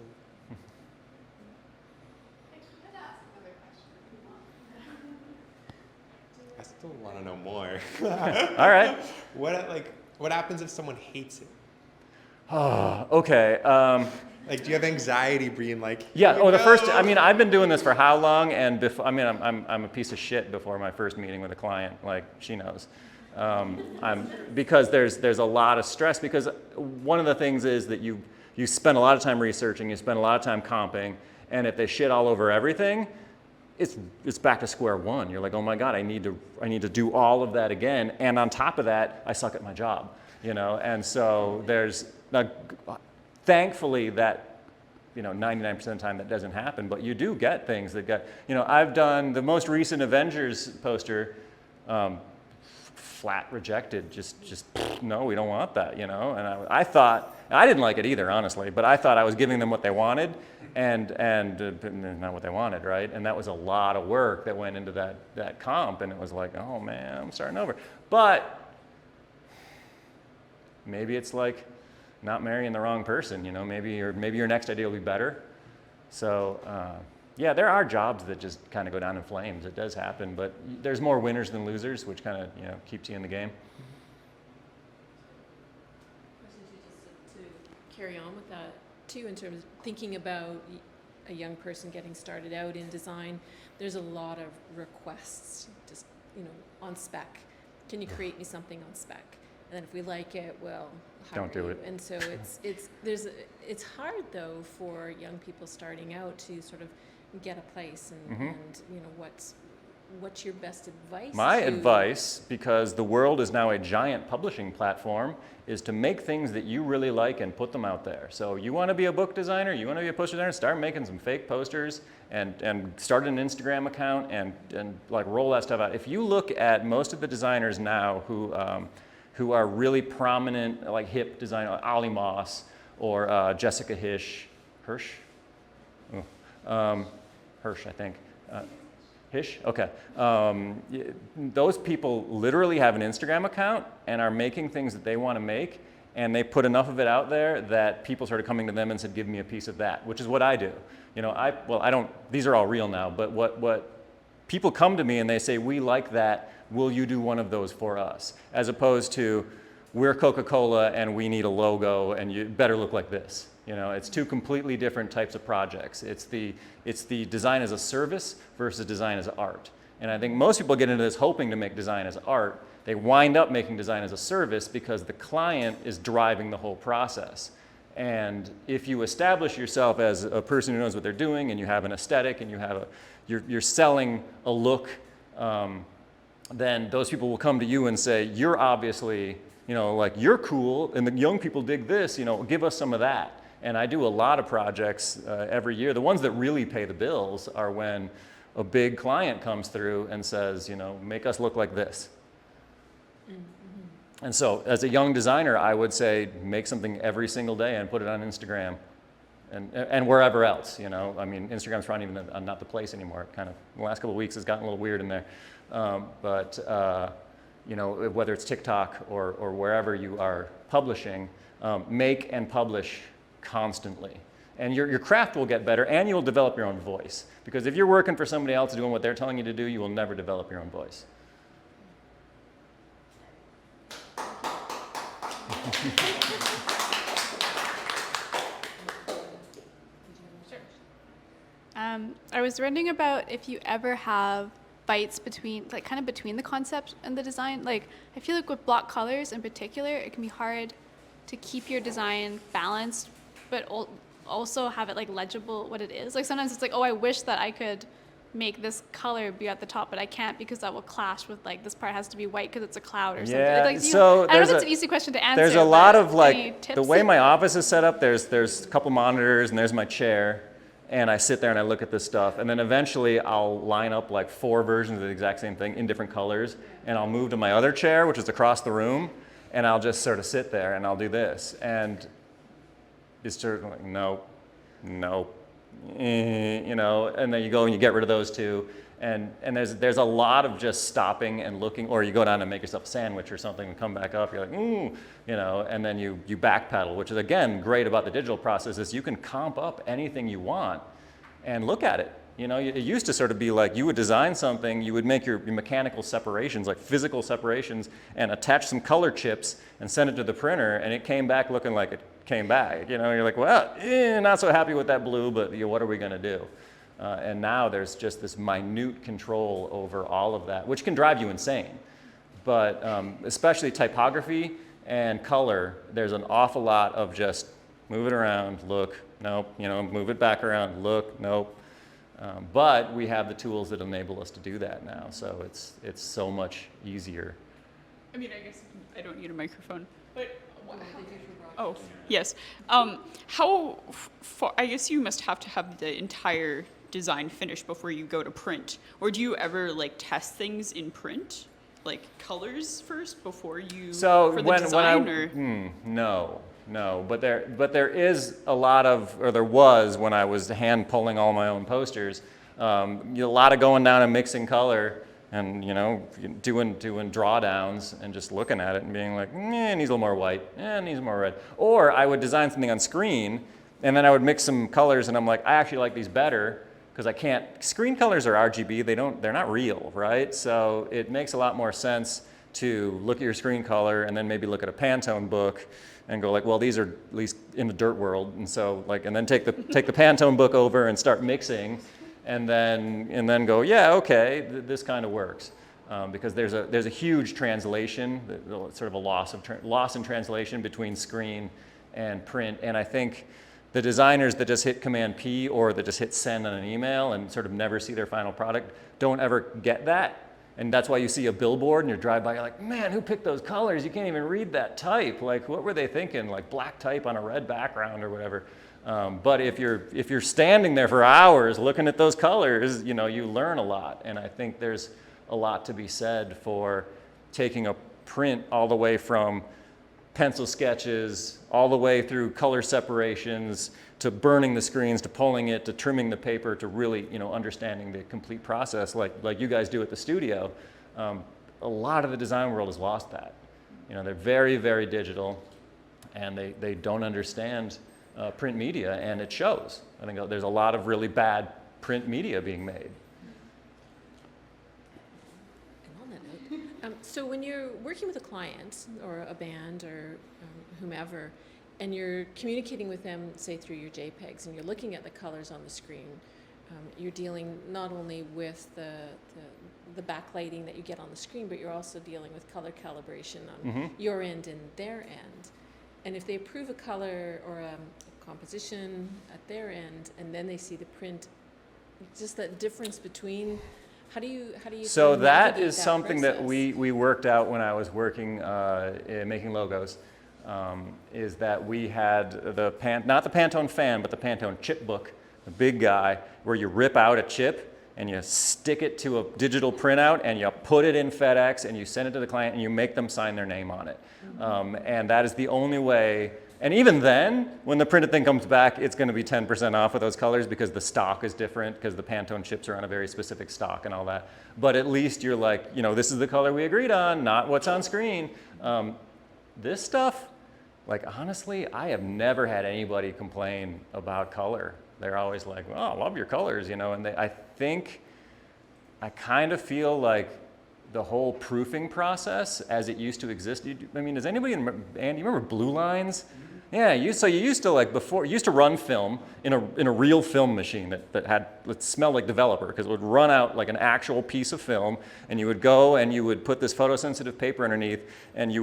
I still want to know more. All right. What happens if someone hates it? Oh, okay. Like, do you have anxiety being like? Yeah. "Here Oh, we the first. go"? I mean, I've been doing this for how long? And I mean, I'm a piece of shit before my first meeting with a client. Like, she knows. Because there's a lot of stress. Because one of the things is that you spend a lot of time researching, you spend a lot of time comping, and if they shit all over everything, it's back to square one. You're like, oh my God, I need to do all of that again. And on top of that, I suck at my job, you know. And so thankfully that, you know, 99% of the time that doesn't happen. But you do get things that get, you know, I've done the most recent Avengers poster, flat rejected. Just no, we don't want that, you know. And I thought, I didn't like it either, honestly. But I thought I was giving them what they wanted. And not what they wanted, right? And that was a lot of work that went into that comp, and it was like, oh man, I'm starting over. But maybe it's like not marrying the wrong person, you know. Maybe your next idea will be better. So yeah, there are jobs that just kind of go down in flames. It does happen, but there's more winners than losers, which kind of, you know, keeps you in the game. To carry on with that too, in terms of thinking about a young person getting started out in design, there's a lot of requests, just, you know, on spec. Can you create me something on spec? And then if we like it, well, Don't do it. And so it's hard though for young people starting out to sort of get a place and you know, what's your best advice? My advice, because the world is now a giant publishing platform, is to make things that you really like and put them out there. So you want to be a book designer, you want to be a poster designer, start making some fake posters and start an Instagram account and like roll that stuff out. If you look at most of the designers now who are really prominent, like hip designer, Ali Moss or Jessica Hirsch, I think. Hish? Okay. Those people literally have an Instagram account and are making things that they want to make, and they put enough of it out there that people started coming to them and said, give me a piece of that, which is what I do. You know, I don't, these are all real now, but what people come to me and they say, we like that, will you do one of those for us? As opposed to, we're Coca-Cola and we need a logo and you better look like this. You know, it's two completely different types of projects. It's the design as a service versus design as art. And I think most people get into this hoping to make design as art. They wind up making design as a service because the client is driving the whole process. And if you establish yourself as a person who knows what they're doing and you have an aesthetic and you have you're selling a look, then those people will come to you and say, you're obviously, you know, like you're cool and the young people dig this, you know, give us some of that. And I do a lot of projects every year. The ones that really pay the bills are when a big client comes through and says, you know, make us look like this. Mm-hmm. And so as a young designer, I would say make something every single day and put it on Instagram and wherever else, you know. I mean, Instagram's probably even not the place anymore. It kind of, the last couple of weeks has gotten a little weird in there. You know, whether it's TikTok or wherever you are publishing, make and publish constantly. And your craft will get better, and you'll develop your own voice. Because if you're working for somebody else doing what they're telling you to do, you will never develop your own voice. I was wondering about if you ever have fights between, like, kind of between the concept and the design. Like, I feel like with block colors in particular, it can be hard to keep your design balanced, but also have it, like, legible what it is. Like, sometimes it's like, oh, I wish that I could make this color be at the top, but I can't because that will clash with, like, this part has to be white because it's a cloud or something. Yeah, Like, so I don't know if it's an easy question to answer. There's a lot of, any like, tips? the way my office is set up, there's a couple monitors and there's my chair, and I sit there and I look at this stuff, and then eventually I'll line up like 4 versions of the exact same thing in different colors, and I'll move to my other chair, which is across the room, and I'll just sort of sit there and I'll do this, and it's sort of like, no, you know, and then you go and you get rid of those 2. And there's a lot of just stopping and looking, or you go down and make yourself a sandwich or something and come back up, you're like, ooh, you know, and then you backpedal, which is, again, great about the digital process is you can comp up anything you want and look at it. You know, it used to sort of be like you would design something, you would make your mechanical separations, like physical separations, and attach some color chips and send it to the printer, and it came back looking like it came back. You know, you're like, well, not so happy with that blue, but you know, what are we going to do? And now there's just this minute control over all of that, which can drive you insane. But especially typography and color, there's an awful lot of just move it around, look, nope, you know, move it back around, look, nope. But we have the tools that enable us to do that now, so it's so much easier. I mean, I guess I don't need a microphone, but oh, yes. How far, I guess you must have to have the entire design finished before you go to print, or do you ever like test things in print, like colors first before you for the design? No, but there is a lot of, or there was when I was hand pulling all my own posters, a lot of going down and mixing color and, you know, doing drawdowns and just looking at it and being like, it needs a little more white, it needs more red. Or I would design something on screen and then I would mix some colors and I'm like, I actually like these better because I can't, screen colors are RGB, they're not real, right? So it makes a lot more sense to look at your screen color and then maybe look at a Pantone book and go like, well, these are at least in the dirt world, and so like, and then take the Pantone book over and start mixing, and then go, yeah, okay, this kind of works, because there's a huge translation, sort of a loss in translation between screen and print, and I think the designers that just hit Command P or that just hit send on an email and sort of never see their final product don't ever get that. And that's why you see a billboard and you drive by, you're like, man, who picked those colors? You can't even read that type. Like, what were they thinking? Like black type on a red background or whatever. But if you're standing there for hours looking at those colors, you know, you learn a lot. And I think there's a lot to be said for taking a print all the way from pencil sketches, all the way through color separations, to burning the screens, to pulling it, to trimming the paper, to really, you know, understanding the complete process like you guys do at the studio. A lot of the design world has lost that. You know, they're very, very digital, and they don't understand print media, and it shows. I think there's a lot of really bad print media being made. And on that note, so when you're working with a client or a band or whomever, and you're communicating with them, say through your JPEGs, and you're looking at the colors on the screen, you're dealing not only with the backlighting that you get on the screen, but you're also dealing with color calibration on your end and their end. And if they approve a color or a composition at their end, and then they see the print, just that difference between, how do you So that is that something process? that we worked out when I was working making logos. Is that we had not the Pantone fan, but the Pantone chip book, the big guy, where you rip out a chip and you stick it to a digital printout and you put it in FedEx and you send it to the client and you make them sign their name on it. And that is the only way And even then, when the printed thing comes back, it's going to be 10% off with those colors because the stock is different, because the Pantone chips are on a very specific stock and all that. But at least you're like, you know, this is the color we agreed on, not what's on screen. This stuff, like honestly, I have never had anybody complain about color. They're always like, oh, I love your colors, you know, and I kind of feel like the whole proofing process as it used to exist. I mean, does anybody, Andy, you remember blue lines? Yeah, so you used to like before, you used to run film in a real film machine that smelled like developer because it would run out like an actual piece of film, and you would go and you would put this photosensitive paper underneath, and it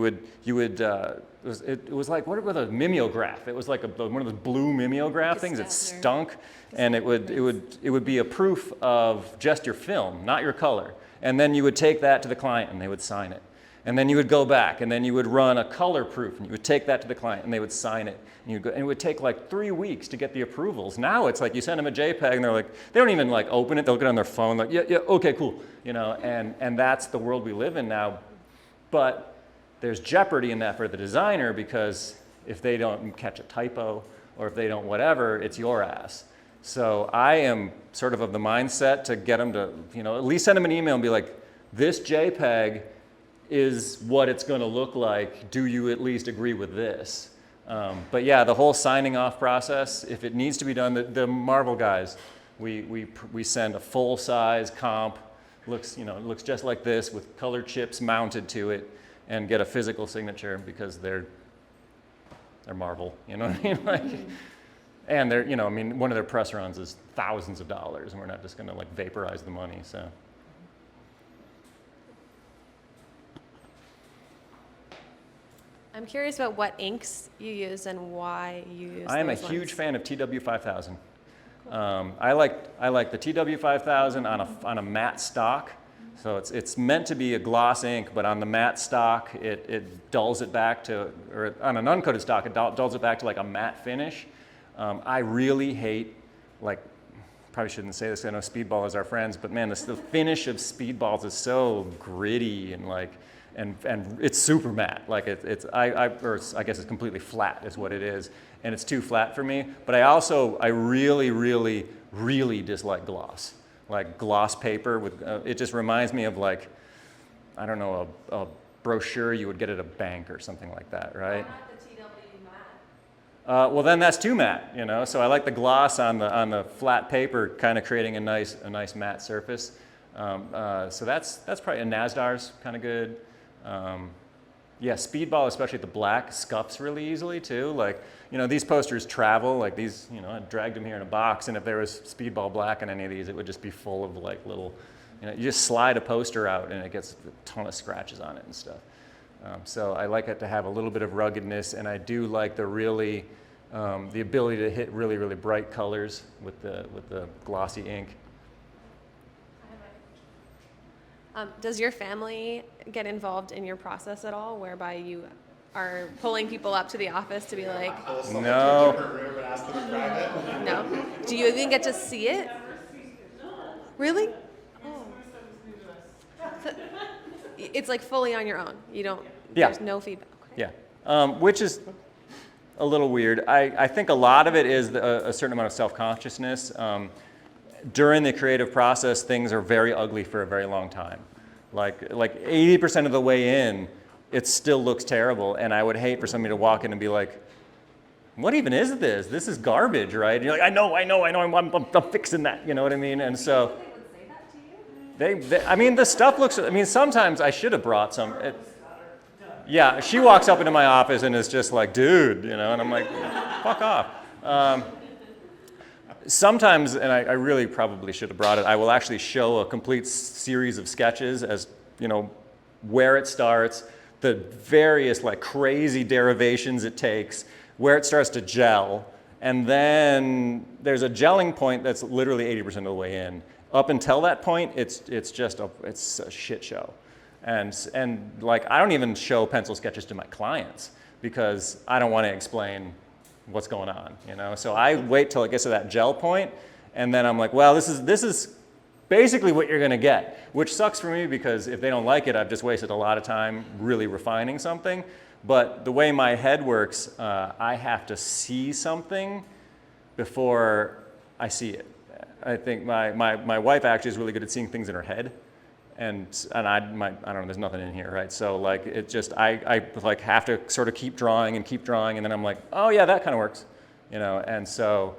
was like, what was a mimeograph? It was like one of those blue mimeograph things. It stunk, and it would be a proof of just your film, not your color. And then you would take that to the client and they would sign it. And then you would go back and then you would run a color proof and you would take that to the client and they would sign it. And it would take like 3 weeks to get the approvals. Now it's like you send them a JPEG and they're like, they don't even like open it, they'll get on their phone like, yeah, okay, cool. You know, and that's the world we live in now. But there's jeopardy in that for the designer because if they don't catch a typo or if they don't whatever, it's your ass. So I am sort of the mindset to get them to, you know, at least send them an email and be like, this JPEG is what it's going to look like. Do you at least agree with this? But yeah, the whole signing off process, if it needs to be done, the Marvel guys, we send a full size comp, looks just like this with color chips mounted to it, and get a physical signature because they're Marvel, you know what I mean? Like, and they're, you know, I mean, one of their press runs is thousands of dollars, and we're not just going to like vaporize the money. So. I'm curious about what inks you use and why you use I am a those ones. huge fan of TW5000. I like the TW5000 on a matte stock. So it's meant to be a gloss ink, but on the matte stock, it dulls it back to, or on an uncoated stock, it dulls it back to like a matte finish. I really hate, like, probably shouldn't say this, I know Speedball is our friends, but man, the finish of Speedballs is so gritty and like, and it's super matte. Like I guess it's completely flat is what it is, and it's too flat for me. But I really, really, really dislike gloss. Like gloss paper with, it just reminds me of like, I don't know, a brochure you would get at a bank or something like that, right? Well, then that's too matte, you know. So I like the gloss on the flat paper, kind of creating a nice matte surface. So that's probably, and Nasdar's kind of good. Yeah, Speedball, especially the black, scuffs really easily too. Like, you know, these posters travel, like these, you know, I dragged them here in a box, and if there was Speedball black on any of these, it would just be full of like little, you know, you just slide a poster out and it gets a ton of scratches on it and stuff. So I like it to have a little bit of ruggedness, and I do like the really, the ability to hit really, really bright colors with the glossy ink. Does your family get involved in your process at all, whereby you are pulling people up to the office to be like, no. No? Do you even get to see it? Really? Oh. So, it's like fully on your own. You don't, there's no feedback. Okay. Yeah, which is a little weird. I think a lot of it is a certain amount of self-consciousness. During the creative process, things are very ugly for a very long time. Like 80% of the way in, it still looks terrible, and I would hate for somebody to walk in and be like, what even is this? This is garbage, right? And you're like, I know, I'm fixing that, you know what I mean? And so, I mean, the stuff looks, I mean, sometimes I should have brought some. Yeah, she walks up into my office and is just like, dude, you know, and I'm like, fuck off. Sometimes, and I really probably should have brought it, I will actually show a complete series of sketches as, you know, where it starts, the various like crazy derivations it takes, where it starts to gel, and then there's a gelling point that's literally 80% of the way in. Up until that point, it's a shit show. And like, I don't even show pencil sketches to my clients because I don't want to explain what's going on, you know? So I wait till it gets to that gel point, and then I'm like, well, this is basically what you're gonna get, which sucks for me because if they don't like it, I've just wasted a lot of time really refining something. But the way my head works, I have to see something before I see it. I think my wife actually is really good at seeing things in her head. And I don't know, there's nothing in here, right? So like, it just, I like have to sort of keep drawing, and then I'm like, oh yeah, that kind of works, you know? And so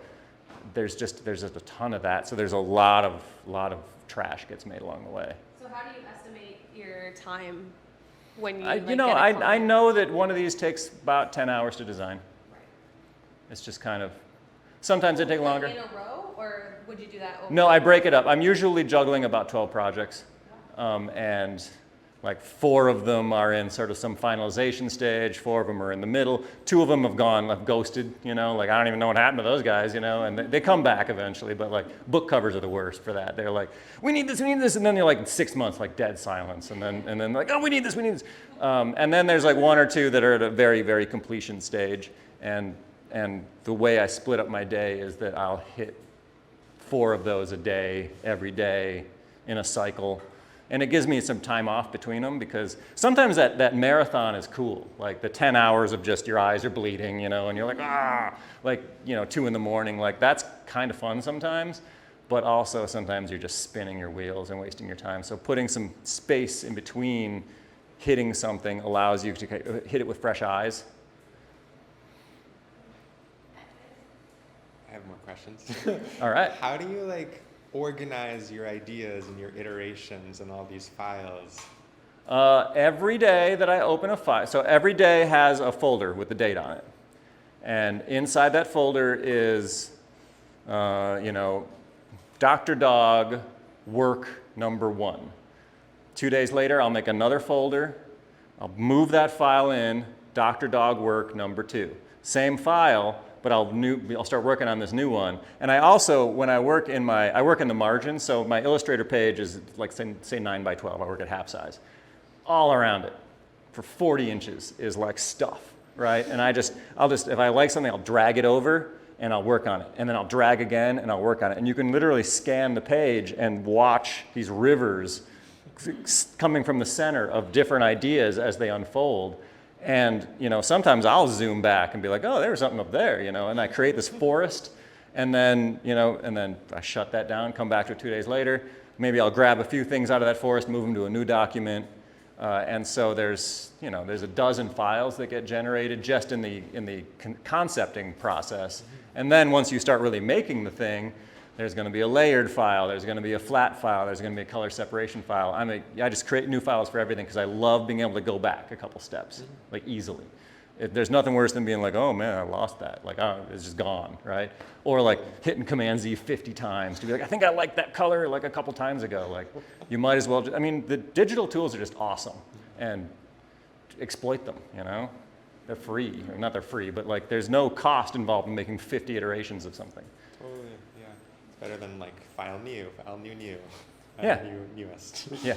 there's just a ton of that. So there's a lot of trash gets made along the way. So how do you estimate your time when you I know that one of these takes about 10 hours to design. Right. It's just kind of, sometimes they take longer. In a row, or would you do that over? No, I break it up. I'm usually juggling about 12 projects. And like 4 of them are in sort of some finalization stage, 4 of them are in the middle, 2 of them have ghosted, you know, like I don't even know what happened to those guys, you know, and they come back eventually, but like book covers are the worst for that. They're like, we need this, and then you're like 6 months, like dead silence, and then like, oh, we need this. And then there's like 1 or 2 that are at a very, very completion stage, and the way I split up my day is that I'll hit 4 of those a day, every day, in a cycle. And it gives me some time off between them, because sometimes that marathon is cool. Like the 10 hours of just your eyes are bleeding, you know, and you're like, like, you know, 2 in the morning. Like that's kind of fun sometimes, but also sometimes you're just spinning your wheels and wasting your time. So putting some space in between hitting something allows you to hit it with fresh eyes. I have more questions. All right. How do you like organize your ideas and your iterations and all these files? Every day that I open a file, so every day has a folder with the date on it. And inside that folder is, you know, Dr. Dog work number 1. 2 days later, I'll make another folder. I'll move that file in, Dr. Dog work number 2. Same file, but I'll start working on this new one. And I also, when I work in the margins, so my Illustrator page is like say 9 by 12, I work at half size. All around it, for 40 inches is like stuff, right? And I'll just, if I like something, I'll drag it over and I'll work on it. And then I'll drag again and I'll work on it. And you can literally scan the page and watch these rivers coming from the center of different ideas as they unfold. And, you know, sometimes I'll zoom back and be like, oh, there was something up there, you know, and I create this forest, and then, you know, and then I shut that down, come back to it 2 days later. Maybe I'll grab a few things out of that forest, move them to a new document. And so there's a dozen files that get generated just in the concepting process. And then once you start really making the thing, there's going to be a layered file, there's going to be a flat file, there's going to be a color separation file. I just create new files for everything because I love being able to go back a couple steps, like easily. There's nothing worse than being like, oh man, I lost that. Like, oh, it's just gone, right? Or like hitting Command Z 50 times to be like, I think I liked that color like a couple times ago. Like, you might as well, the digital tools are just awesome, and exploit them, you know? They're free, or not they're free, but like there's no cost involved in making 50 iterations of something. Totally, yeah. It's better than like file new, Yeah. Newest. Yeah.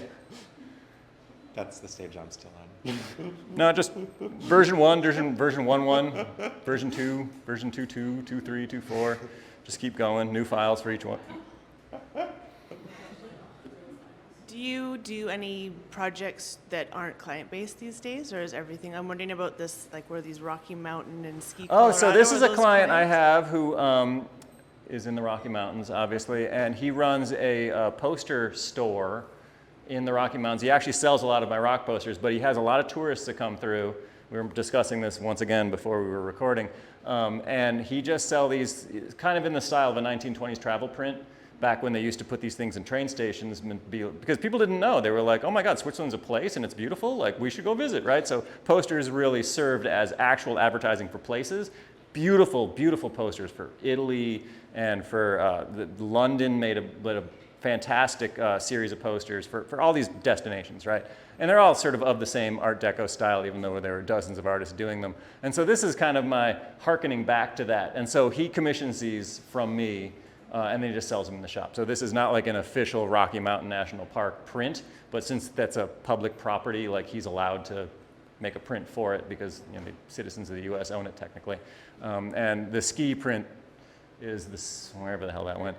That's the stage I'm still on. No, just version 1, version 1.1, version 2, version 2.2, 2.3, 2.4. Just keep going, new files for each one. Do you do any projects that aren't client-based these days, or is everything? I'm wondering about this, like where these Rocky Mountain and Ski Colorado. Oh, so this is a those client I clients? have who is in the Rocky Mountains, obviously, and he runs a poster store in the Rocky Mountains. He actually sells a lot of my rock posters, but he has a lot of tourists that come through. We were discussing this once again before we were recording. And he just sells these, kind of in the style of a 1920s travel print, back when they used to put these things in train stations, because people didn't know. They were like, oh my God, Switzerland's a place and it's beautiful, like we should go visit, right? So posters really served as actual advertising for places. Beautiful, beautiful posters for Italy and for London made a fantastic series of posters for all these destinations, right? And they're all sort of the same Art Deco style, even though there are dozens of artists doing them. And so this is kind of my hearkening back to that. And so he commissions these from me, and then he just sells them in the shop. So this is not like an official Rocky Mountain National Park print, but since that's a public property, like he's allowed to make a print for it because the citizens of the US own it technically. And the ski print is this, wherever the hell that went,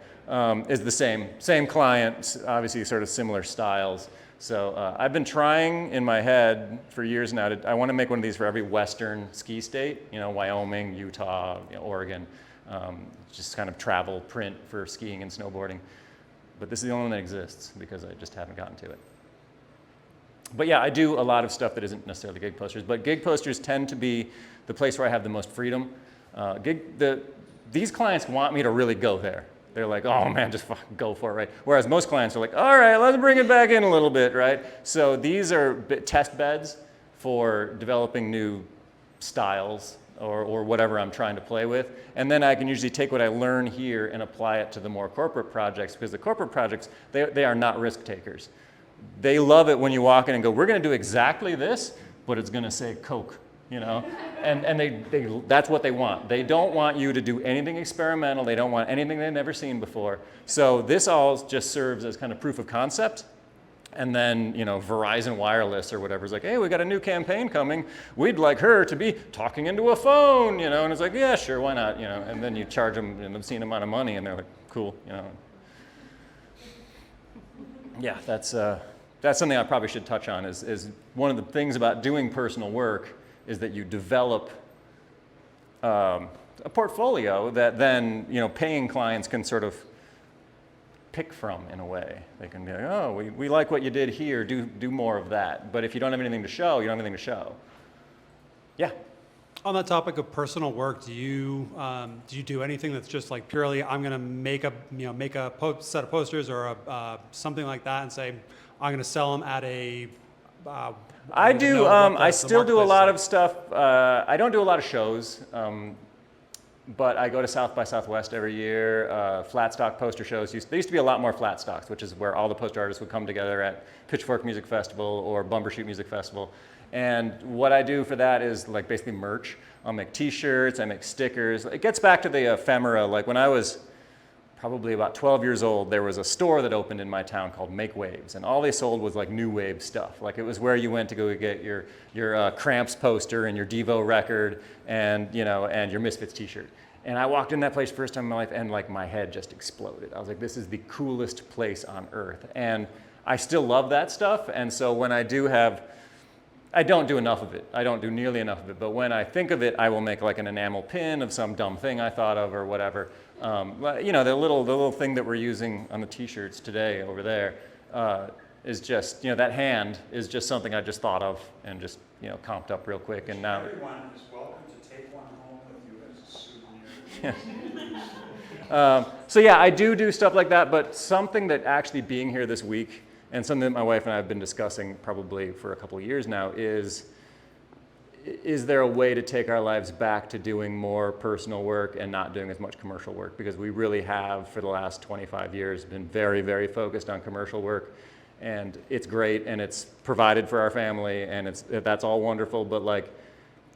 is the same client, obviously sort of similar styles. So I've been trying in my head for years now. I want to make one of these for every Western ski state, you know, Wyoming, Utah, you know, Oregon, just kind of travel print for skiing and snowboarding. But this is the only one that exists because I just haven't gotten to it. But yeah, I do a lot of stuff that isn't necessarily gig posters, but gig posters tend to be the place where I have the most freedom. These clients want me to really go there. They're like, oh man, just fucking go for it, right? Whereas most clients are like, all right, let's bring it back in a little bit, right? So these are test beds for developing new styles or whatever I'm trying to play with. And then I can usually take what I learn here and apply it to the more corporate projects, because the corporate projects, they are not risk takers. They love it when you walk in and go, we're gonna do exactly this, but it's gonna say Coke, you know? And that's what they want. They don't want you to do anything experimental. They don't want anything they've never seen before. So this all just serves as kind of proof of concept. And then, you know, Verizon Wireless or whatever is like, hey, we got a new campaign coming. We'd like her to be talking into a phone, you know? And it's like, yeah, sure, why not, you know? And then you charge them an obscene amount of money and they're like, cool, you know? Yeah, that's something I probably should touch on is one of the things about doing personal work is that you develop a portfolio that then, you know, paying clients can sort of pick from in a way. They can be like, oh, we like what you did here, do more of that. But if you don't have anything to show, you don't have anything to show. Yeah. On that topic of personal work, do you do anything that's just like purely I'm going to make a set of posters or something like that and say I'm going to sell them at a I do. I still do a lot of stuff. I don't do a lot of shows, but I go to South by Southwest every year. Flat stock poster shows. There used to be a lot more flat stocks, which is where all the poster artists would come together at Pitchfork Music Festival or Bumbershoot Music Festival. And what I do for that is like basically merch. I'll make T-shirts. I make stickers. It gets back to the ephemera. Like when I was probably about 12 years old, there was a store that opened in my town called Make Waves, and all they sold was like new wave stuff. Like it was where you went to go get your Cramps poster and your Devo record and, you know, and your Misfits t-shirt. And I walked in that place first time in my life and like my head just exploded. I was like, this is the coolest place on earth. And I still love that stuff. And so when I do have, I don't do enough of it. I don't do nearly enough of it. But when I think of it, I will make like an enamel pin of some dumb thing I thought of or whatever. You know, the little thing that we're using on the t-shirts today over there is just, you know, that hand is just something I just thought of and just, you know, comped up real quick. And now everyone is welcome to take one home with you as a souvenir. So yeah, I do stuff like that, but something that actually being here this week and something that my wife and I have been discussing probably for a couple of years now is there a way to take our lives back to doing more personal work and not doing as much commercial work? Because we really have, for the last 25 years, been very, very focused on commercial work. And it's great, and it's provided for our family, and that's all wonderful. But like,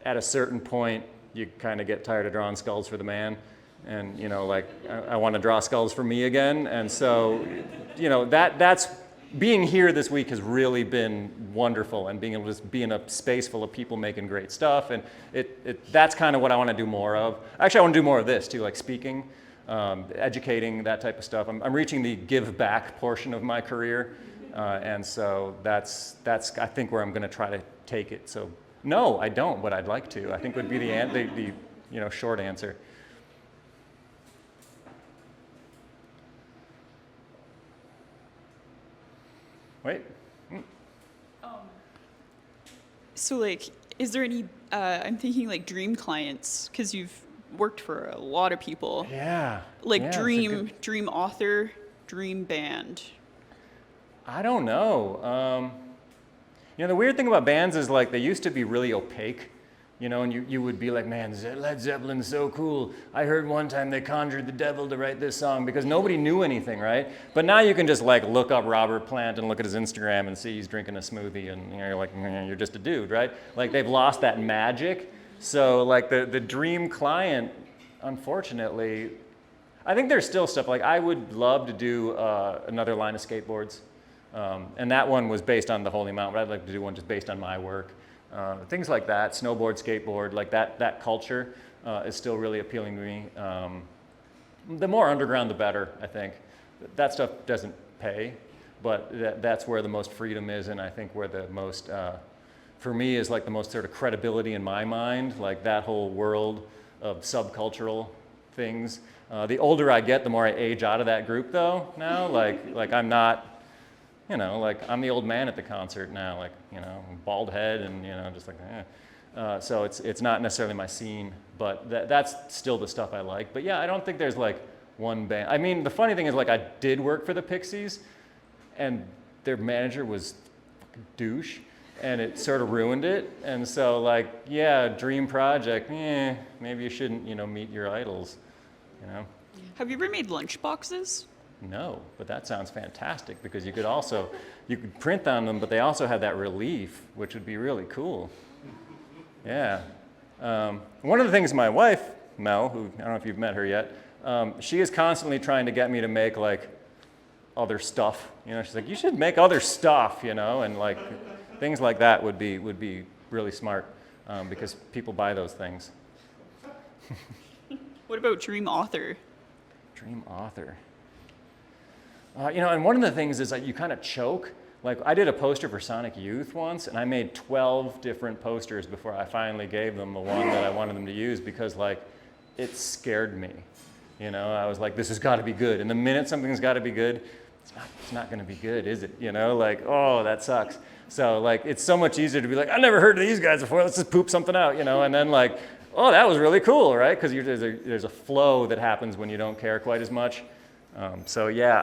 at a certain point, you kind of get tired of drawing skulls for the man. And, you know, like, I want to draw skulls for me again. And so, you know, that's being here this week has really been wonderful, and being able to be in a space full of people making great stuff, and that's kind of what I want to do more of. Actually, I want to do more of this too, like speaking, educating, that type of stuff. I'm reaching the give back portion of my career, and so that's I think where I'm going to try to take it. So no, I don't, but I'd like to. I think would be the you know, short answer. Wait. So like, is there any, I'm thinking like dream clients, because you've worked for a lot of people. Yeah. Like yeah, dream author, dream band. I don't know. You know, the weird thing about bands is like they used to be really opaque. You know, and you would be like, man, Led Zeppelin's so cool. I heard one time they conjured the devil to write this song, because nobody knew anything, right? But now you can just like look up Robert Plant and look at his Instagram and see he's drinking a smoothie, and you know, you're like, you're just a dude, right? Like they've lost that magic. So like the dream client, unfortunately, I think there's still stuff. Like I would love to do another line of skateboards. And that one was based on the Holy Mountain, but I'd like to do one just based on my work. Things like that, snowboard, skateboard, like that culture is still really appealing to me. The more underground, the better, I think. That stuff doesn't pay, but that's where the most freedom is, and I think where the most, for me, is like the most sort of credibility in my mind, like that whole world of subcultural things. The older I get, the more I age out of that group, though, now. Like I'm not, you know, like I'm the old man at the concert now, like, you know, bald head and, you know, just like, so it's not necessarily my scene, but that's still the stuff I like. But yeah, I don't think there's like one band. I mean, the funny thing is, like, I did work for the Pixies, and their manager was fucking douche, and it sort of ruined it. And so, like, yeah, dream project, maybe you shouldn't, you know, meet your idols, you know? Have you ever made lunch boxes? No, but that sounds fantastic, because you could print on them, but they also have that relief, which would be really cool. Yeah. One of the things my wife, Mel, who I don't know if you've met her yet, she is constantly trying to get me to make like other stuff. You know, she's like, you should make other stuff, you know, and like things like that would be really smart, because people buy those things. What about dream author? Dream author. You know, and one of the things is that you kind of choke. Like, I did a poster for Sonic Youth once, and I made 12 different posters before I finally gave them the one that I wanted them to use, because, like, it scared me. You know, I was like, this has got to be good. And the minute something's got to be good, it's not going to be good, is it? You know, like, oh, that sucks. So, like, it's so much easier to be like, I never heard of these guys before, let's just poop something out, you know, and then, like, oh, that was really cool, right? Because there's a flow that happens when you don't care quite as much. So, yeah,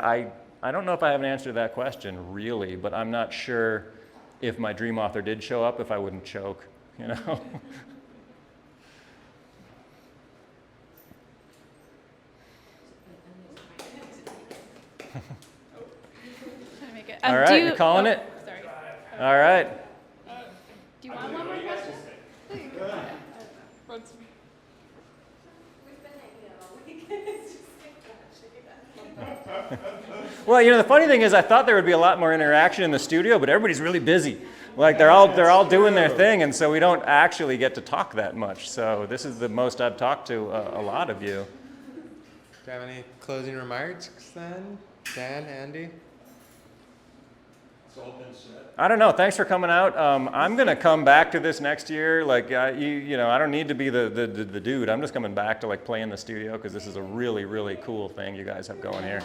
I don't know if I have an answer to that question, really, but I'm not sure if my dream author did show up, if I wouldn't choke, you know? All right, you calling it? Sorry. All right. Do you want one more question? Well, you know, the funny thing is, I thought there would be a lot more interaction in the studio, but everybody's really busy. Like, they're all doing their thing, and so we don't actually get to talk that much. So this is the most I've talked to a lot of you. Do you have any closing remarks then? Dan, Andy? It's all been said. I don't know. Thanks for coming out. I'm going to come back to this next year. Like, you know, I don't need to be the dude. I'm just coming back to, like, play in the studio, because this is a really, really cool thing you guys have going here.